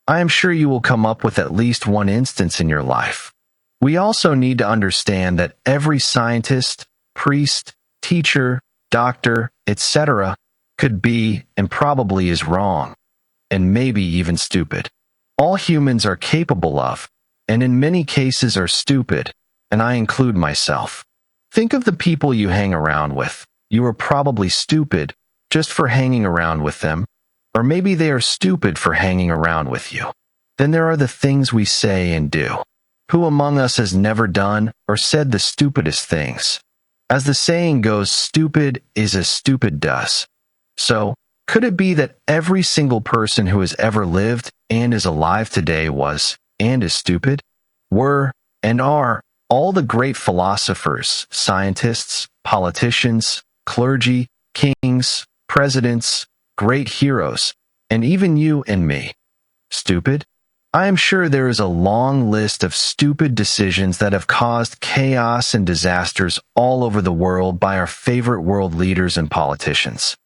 I am sure you will come up with at least one instance in your life. We also need to understand that every scientist, priest, teacher, doctor, etc. could be and probably is wrong, and maybe even stupid. All humans are capable of, and in many cases are stupid, and I include myself. Think of the people you hang around with. You are probably stupid just for hanging around with them, or maybe they are stupid for hanging around with you. Then there are the things we say and do. Who among us has never done or said the stupidest things? As the saying goes, stupid is as stupid does. So, could it be that every single person who has ever lived and is alive today was and is stupid? Were and are all the great philosophers, scientists, politicians, clergy, kings, presidents, great heroes, and even you and me stupid? I am sure there is a long list of stupid decisions that have caused chaos and disasters all over the world by our favorite world leaders and politicians.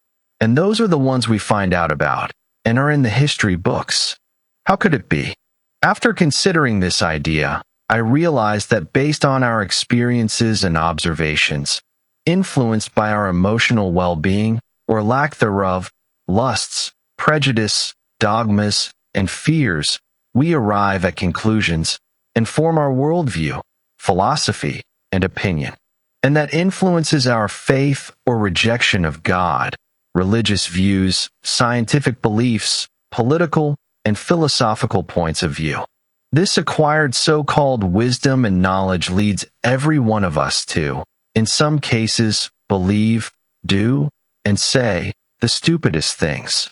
And those are the ones we find out about and are in the history books. How could it be? After considering this idea, I realized that based on our experiences and observations, influenced by our emotional well-being or lack thereof, lusts, prejudice, dogmas, and fears, we arrive at conclusions and form our worldview, philosophy, and opinion. And that influences our faith or rejection of God, religious views, scientific beliefs, political and philosophical points of view. This acquired so-called wisdom and knowledge leads every one of us to, in some cases, believe, do, and say the stupidest things.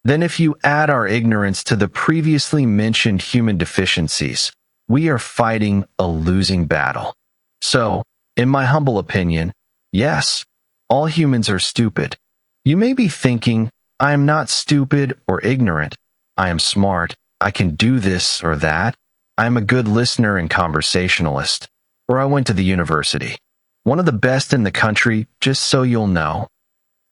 Then if you add our ignorance to the previously mentioned human deficiencies, we are fighting a losing battle. So, in my humble opinion, yes, all humans are stupid. You may be thinking, I am not stupid or ignorant. I am smart. I can do this or that. I am a good listener and conversationalist. Or I went to the university. One of the best in the country, just so you'll know.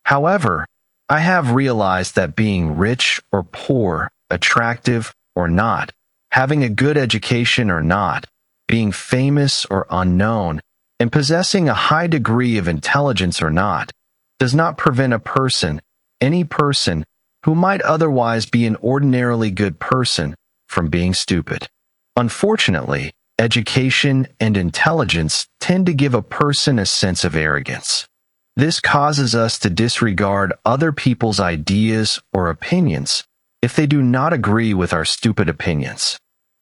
However, I have realized that being rich or poor, attractive or not, having a good education or not, being famous or unknown, and possessing a high degree of intelligence or not, does not prevent a person, any person, who might otherwise be an ordinarily good person, from being stupid. Unfortunately, education and intelligence tend to give a person a sense of arrogance. This causes us to disregard other people's ideas or opinions if they do not agree with our stupid opinions.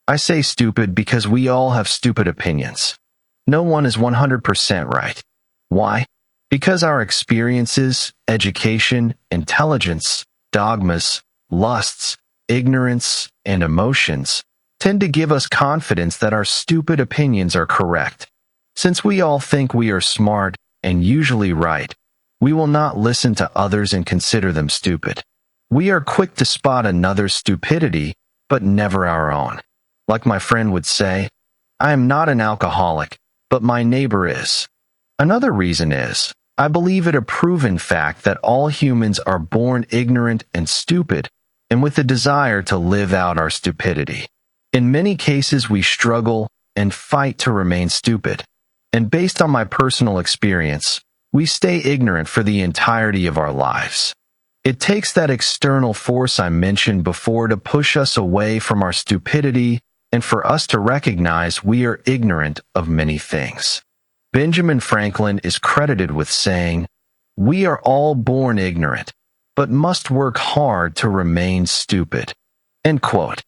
I say stupid because we all have stupid opinions. No one is 100% right. Why? Because our experiences, education, intelligence, dogmas, lusts, ignorance, and emotions tend to give us confidence that our stupid opinions are correct. Since we all think we are smart and usually right, we will not listen to others and consider them stupid. We are quick to spot another's stupidity, but never our own. Like my friend would say, I am not an alcoholic, but my neighbor is. Another reason is, I believe it a proven fact that all humans are born ignorant and stupid, and with a desire to live out our stupidity. In many cases, we struggle and fight to remain stupid. And based on my personal experience, we stay ignorant for the entirety of our lives. It takes that external force I mentioned before to push us away from our stupidity and for us to recognize we are ignorant of many things. Benjamin Franklin is credited with saying, "We are all born ignorant, but must work hard to remain stupid." End quote.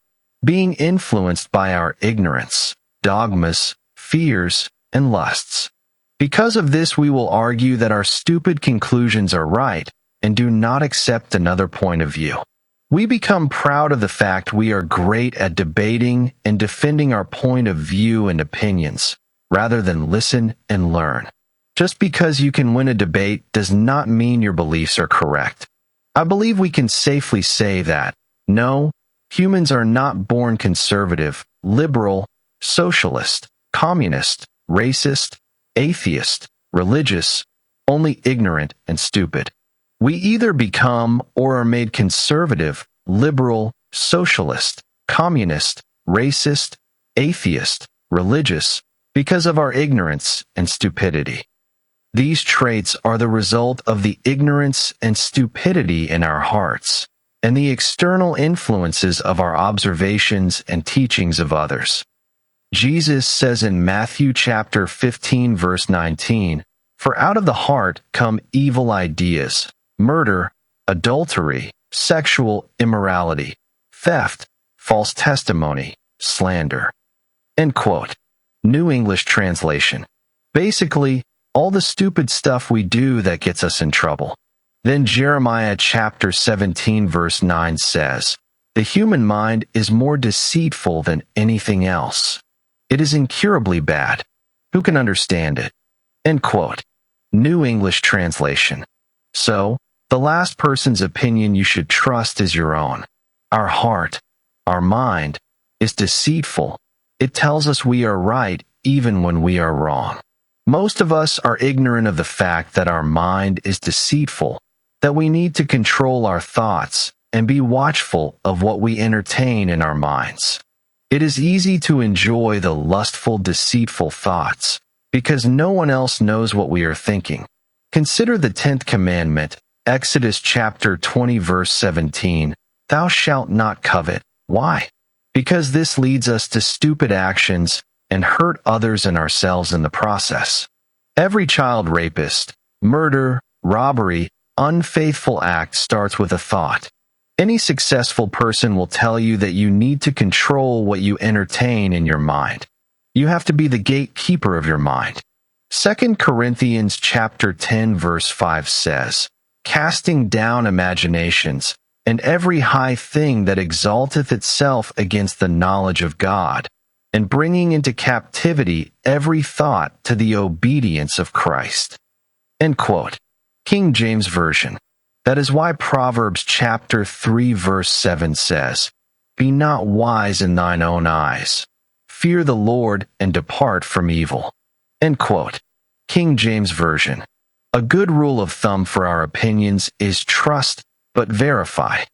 Being influenced by our ignorance, dogmas, fears, and lusts. Because of this, we will argue that our stupid conclusions are right and do not accept another point of view. We become proud of the fact we are great at debating and defending our point of view and opinions, rather than listen and learn. Just because you can win a debate does not mean your beliefs are correct. I believe we can safely say that, no, humans are not born conservative, liberal, socialist, communist, racist, atheist, religious, only ignorant and stupid. We either become or are made conservative, liberal, socialist, communist, racist, atheist, religious, because of our ignorance and stupidity. These traits are the result of the ignorance and stupidity in our hearts, and the external influences of our observations and teachings of others. Jesus says in Matthew chapter 15 verse 19, "For out of the heart come evil ideas, murder, adultery, sexual immorality, theft, false testimony, slander." End quote. New English Translation. Basically, all the stupid stuff we do that gets us in trouble. Then Jeremiah chapter 17 verse 9 says, "The human mind is more deceitful than anything else. It is incurably bad. Who can understand it?" End quote. New English Translation. So, the last person's opinion you should trust is your own. Our heart, our mind, is deceitful. It tells us we are right even when we are wrong. Most of us are ignorant of the fact that our mind is deceitful, that we need to control our thoughts and be watchful of what we entertain in our minds. It is easy to enjoy the lustful, deceitful thoughts because no one else knows what we are thinking. Consider the 10th commandment, Exodus chapter 20 verse 17, "Thou shalt not covet." Why? Because this leads us to stupid actions and hurt others and ourselves in the process. Every child rapist, murder, robbery, unfaithful act starts with a thought. Any successful person will tell you that you need to control what you entertain in your mind. You have to be the gatekeeper of your mind. 2 Corinthians chapter 10 verse 5 says, "Casting down imaginations, and every high thing that exalteth itself against the knowledge of God, and bringing into captivity every thought to the obedience of Christ." End quote. King James Version. That is why Proverbs chapter 3 verse 7 says, "Be not wise in thine own eyes. Fear the Lord and depart from evil." End quote. King James Version. A good rule of thumb for our opinions is trust but verify.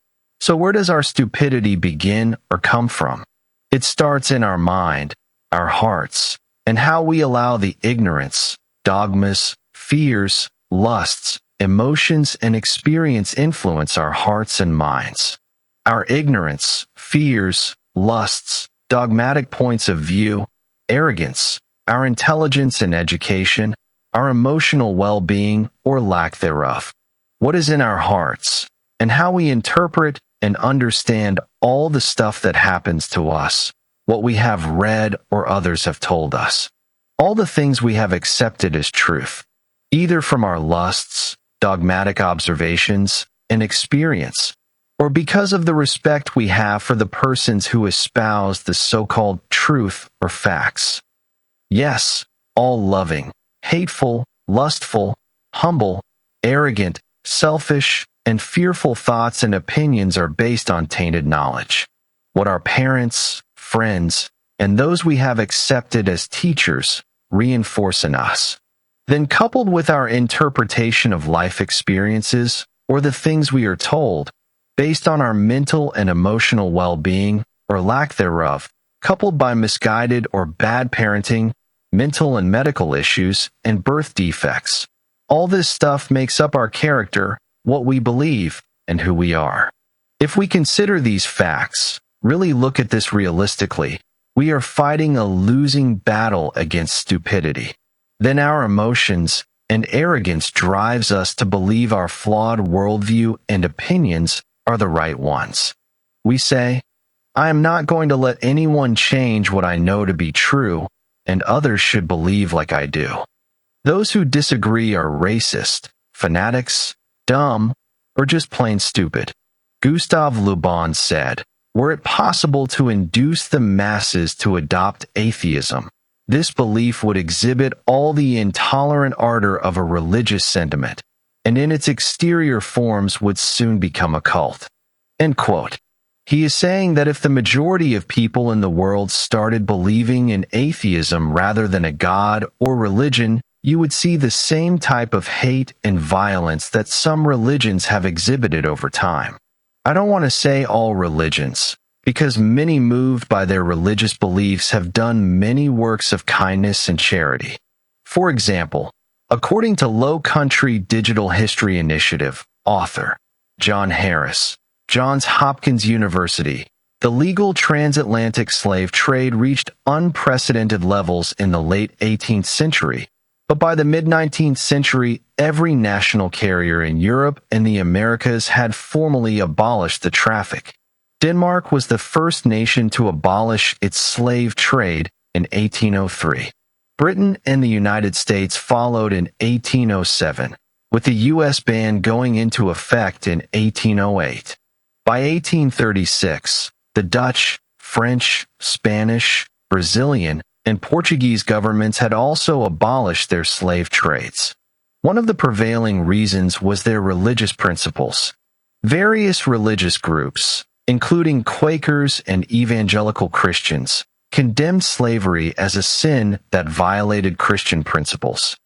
So where does our stupidity begin or come from? It starts in our mind, our hearts, and how we allow the ignorance, dogmas, fears, lusts, emotions, and experience influence our hearts and minds. Our ignorance, fears, lusts, dogmatic points of view, arrogance, our intelligence and education, our emotional well-being or lack thereof. What is in our hearts, and how we interpret and understand all the stuff that happens to us, what we have read or others have told us, all the things we have accepted as truth, either from our lusts, dogmatic observations, and experience, or because of the respect we have for the persons who espouse the so-called truth or facts. Yes, all loving, hateful, lustful, humble, arrogant, selfish, and fearful thoughts and opinions are based on tainted knowledge. What our parents, friends, and those we have accepted as teachers reinforce in us. Then coupled with our interpretation of life experiences or the things we are told, based on our mental and emotional well-being or lack thereof, coupled by misguided or bad parenting, mental and medical issues, and birth defects. All this stuff makes up our character, what we believe, and who we are. If we consider these facts, really look at this realistically, we are fighting a losing battle against stupidity. Then our emotions and arrogance drives us to believe our flawed worldview and opinions are the right ones. We say, I am not going to let anyone change what I know to be true, and others should believe like I do. Those who disagree are racist, fanatics, dumb, or just plain stupid. Gustave Le Bon said, were it possible to induce the masses to adopt atheism, this belief would exhibit all the intolerant ardor of a religious sentiment, and in its exterior forms would soon become a cult. End quote. He is saying that if the majority of people in the world started believing in atheism rather than a god or religion, you would see the same type of hate and violence that some religions have exhibited over time. I don't want to say all religions, because many moved by their religious beliefs have done many works of kindness and charity. For example, according to Low Country Digital History Initiative author John Harris, Johns Hopkins University, the legal transatlantic slave trade reached unprecedented levels in the late 18th century, but by the mid-19th century, every national carrier in Europe and the Americas had formally abolished the traffic. Denmark was the first nation to abolish its slave trade in 1803. Britain and the United States followed in 1807, with the U.S. ban going into effect in 1808. By 1836, the Dutch, French, Spanish, Brazilian, and Portuguese governments had also abolished their slave trades. One of the prevailing reasons was their religious principles. Various religious groups, including Quakers and evangelical Christians, condemned slavery as a sin that violated Christian principles.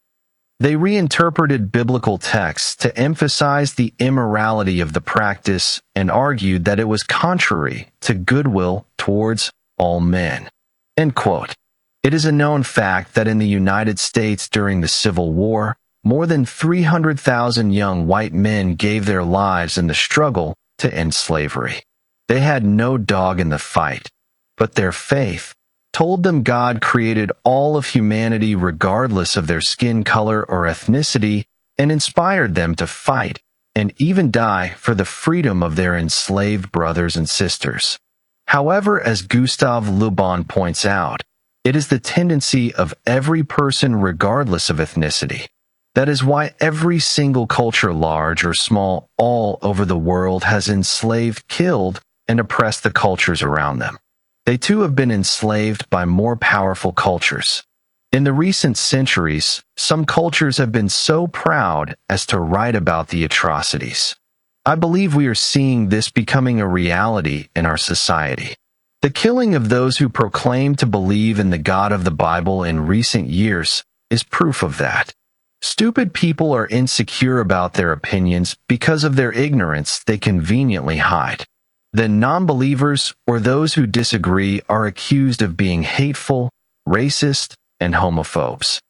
They reinterpreted biblical texts to emphasize the immorality of the practice and argued that it was contrary to goodwill towards all men. End quote. It is a known fact that in the United States during the Civil War, more than 300,000 young white men gave their lives in the struggle to end slavery. They had no dog in the fight, but their faith told them God created all of humanity regardless of their skin color or ethnicity and inspired them to fight and even die for the freedom of their enslaved brothers and sisters. However, as Gustave Le Bon points out, it is the tendency of every person regardless of ethnicity. That is why every single culture, large or small, all over the world has enslaved, killed, and oppressed the cultures around them. They too have been enslaved by more powerful cultures. In the recent centuries, some cultures have been so proud as to write about the atrocities. I believe we are seeing this becoming a reality in our society. The killing of those who proclaim to believe in the God of the Bible in recent years is proof of that. Stupid people are insecure about their opinions because of their ignorance they conveniently hide. Then non-believers or those who disagree are accused of being hateful, racist, and homophobes.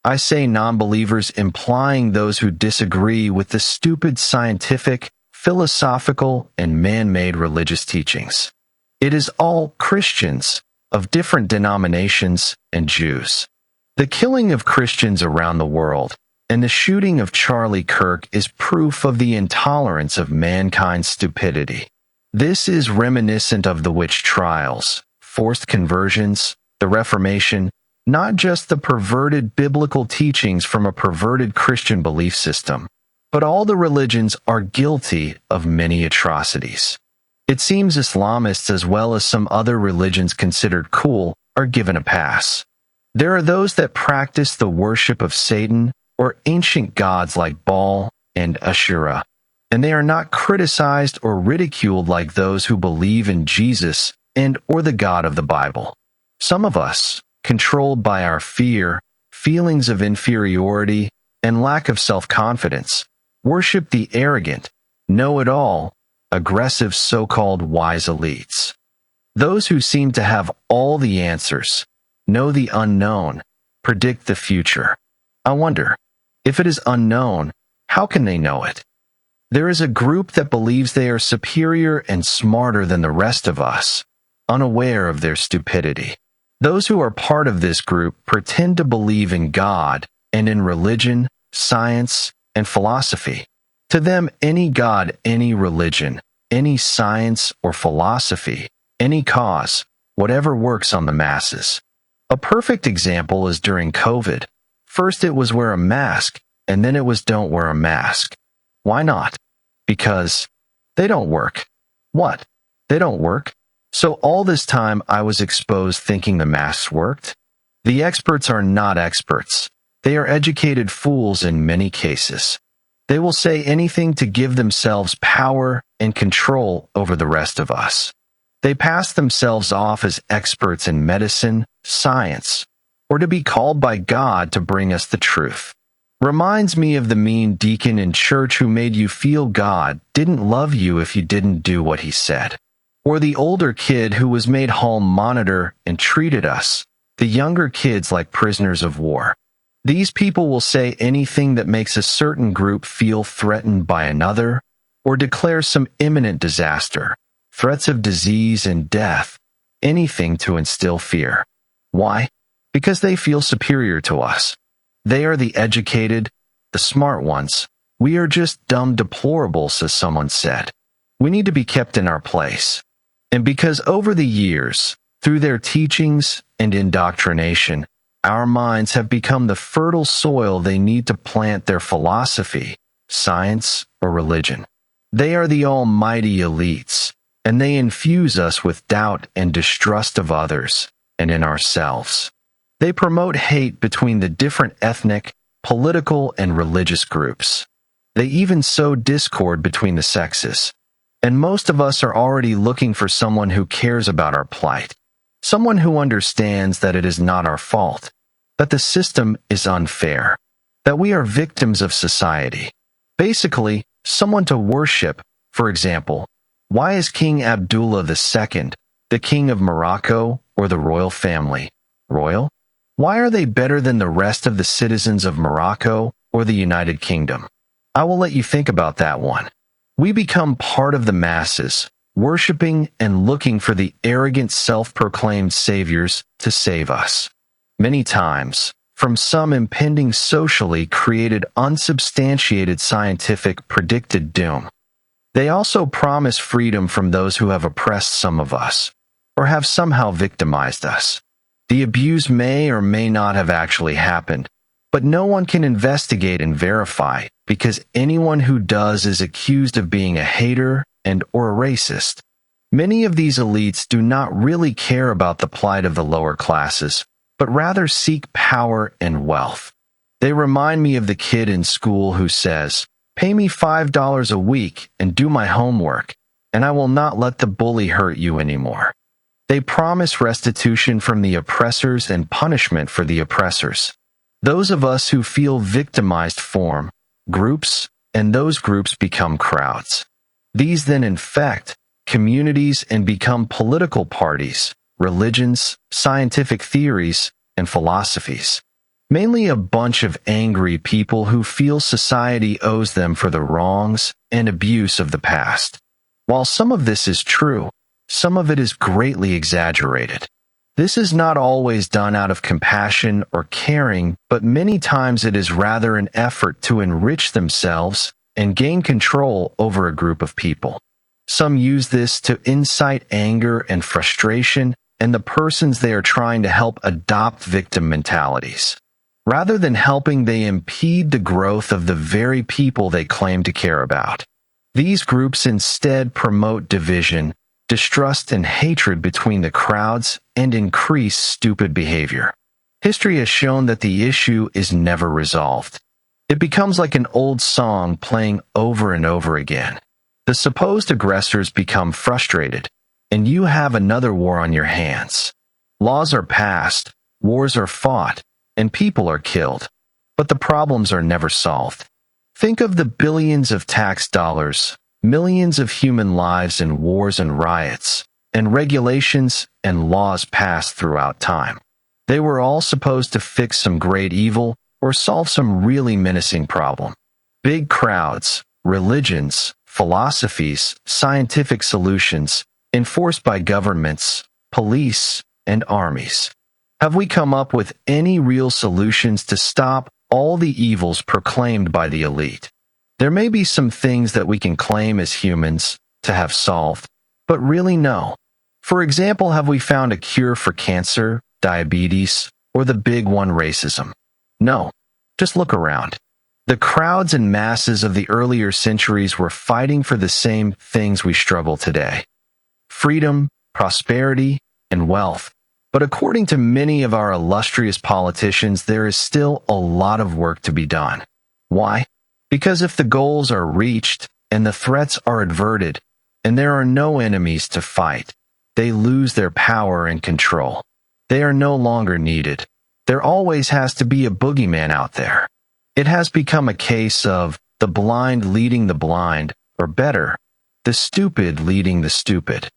I say non-believers implying those who disagree with the stupid scientific, philosophical, and man-made religious teachings. It is all Christians of different denominations and Jews. The killing of Christians around the world and the shooting of Charlie Kirk is proof of the intolerance of mankind's stupidity. This is reminiscent of the witch trials, forced conversions, the Reformation, not just the perverted biblical teachings from a perverted Christian belief system, but all the religions are guilty of many atrocities. It seems Islamists as well as some other religions considered cool are given a pass. There are those that practice the worship of Satan or ancient gods like Baal and Asherah. and they are not criticized or ridiculed like those who believe in Jesus and or the God of the Bible. Some of us, controlled by our fear, feelings of inferiority, and lack of self-confidence, worship the arrogant, know-it-all, aggressive so-called wise elites. Those who seem to have all the answers, know the unknown, predict the future. I wonder, if it is unknown, how can they know it? There is a group that believes they are superior and smarter than the rest of us, unaware of their stupidity. Those who are part of this group pretend to believe in God and in religion, science, and philosophy. To them, any God, any religion, any science or philosophy, any cause, whatever works on the masses. A perfect example is during COVID. First it was wear a mask, and then it was don't wear a mask. Why not? Because they don't work. What? They don't work? So all this time I was exposed thinking the masks worked? The experts are not experts. They are educated fools in many cases. They will say anything to give themselves power and control over the rest of us. They pass themselves off as experts in medicine, science, or to be called by God to bring us the truth. Reminds me of the mean deacon in church who made you feel God didn't love you if you didn't do what he said. Or the older kid who was made hall monitor and treated us, the younger kids, like prisoners of war. These people will say anything that makes a certain group feel threatened by another, or declare some imminent disaster, threats of disease and death, anything to instill fear. Why? Because they feel superior to us. They are the educated, the smart ones. We are just dumb deplorables, as someone said. We need to be kept in our place. And because over the years, through their teachings and indoctrination, our minds have become the fertile soil they need to plant their philosophy, science, or religion. They are the almighty elites, and they infuse us with doubt and distrust of others and in ourselves. They promote hate between the different ethnic, political, and religious groups. They even sow discord between the sexes. And most of us are already looking for someone who cares about our plight, someone who understands that it is not our fault, that the system is unfair, that we are victims of society. Basically, someone to worship. For example, why is King Abdullah II, the king of Morocco, or the royal family, royal? Why are they better than the rest of the citizens of Morocco or the United Kingdom? I will let you think about that one. We become part of the masses, worshiping and looking for the arrogant self-proclaimed saviors to save us. Many times, from some impending socially created unsubstantiated scientific predicted doom. They also promise freedom from those who have oppressed some of us, or have somehow victimized us. The abuse may or may not have actually happened, but no one can investigate and verify, because anyone who does is accused of being a hater and or a racist. Many of these elites do not really care about the plight of the lower classes, but rather seek power and wealth. They remind me of the kid in school who says, "Pay me $5 a week and do my homework, and I will not let the bully hurt you anymore." They promise restitution from the oppressors and punishment for the oppressors. Those of us who feel victimized form groups, and those groups become crowds. These then infect communities and become political parties, religions, scientific theories, and philosophies. Mainly a bunch of angry people who feel society owes them for the wrongs and abuse of the past. While some of this is true, some of it is greatly exaggerated. This is not always done out of compassion or caring, but many times it is rather an effort to enrich themselves and gain control over a group of people. Some use this to incite anger and frustration, and the persons they are trying to help adopt victim mentalities. Rather than helping, they impede the growth of the very people they claim to care about. These groups instead promote division, distrust, and hatred between the crowds, and increase stupid behavior. History has shown that the issue is never resolved. It becomes like an old song playing over and over again. The supposed aggressors become frustrated, and you have another war on your hands. Laws are passed, wars are fought, and people are killed. But the problems are never solved. Think of the billions of tax dollars, millions of human lives in wars and riots, and regulations and laws passed throughout time. They were all supposed to fix some great evil or solve some really menacing problem. Big crowds, religions, philosophies, scientific solutions, enforced by governments, police, and armies. Have we come up with any real solutions to stop all the evils proclaimed by the elite? There may be some things that we can claim as humans to have solved, but really no. For example, have we found a cure for cancer, diabetes, or the big one, racism? No. Just look around. The crowds and masses of the earlier centuries were fighting for the same things we struggle today: freedom, prosperity, and wealth. But according to many of our illustrious politicians, there is still a lot of work to be done. Why? Because if the goals are reached and the threats are averted, and there are no enemies to fight, they lose their power and control. They are no longer needed. There always has to be a boogeyman out there. It has become a case of the blind leading the blind, or better, the stupid leading the stupid.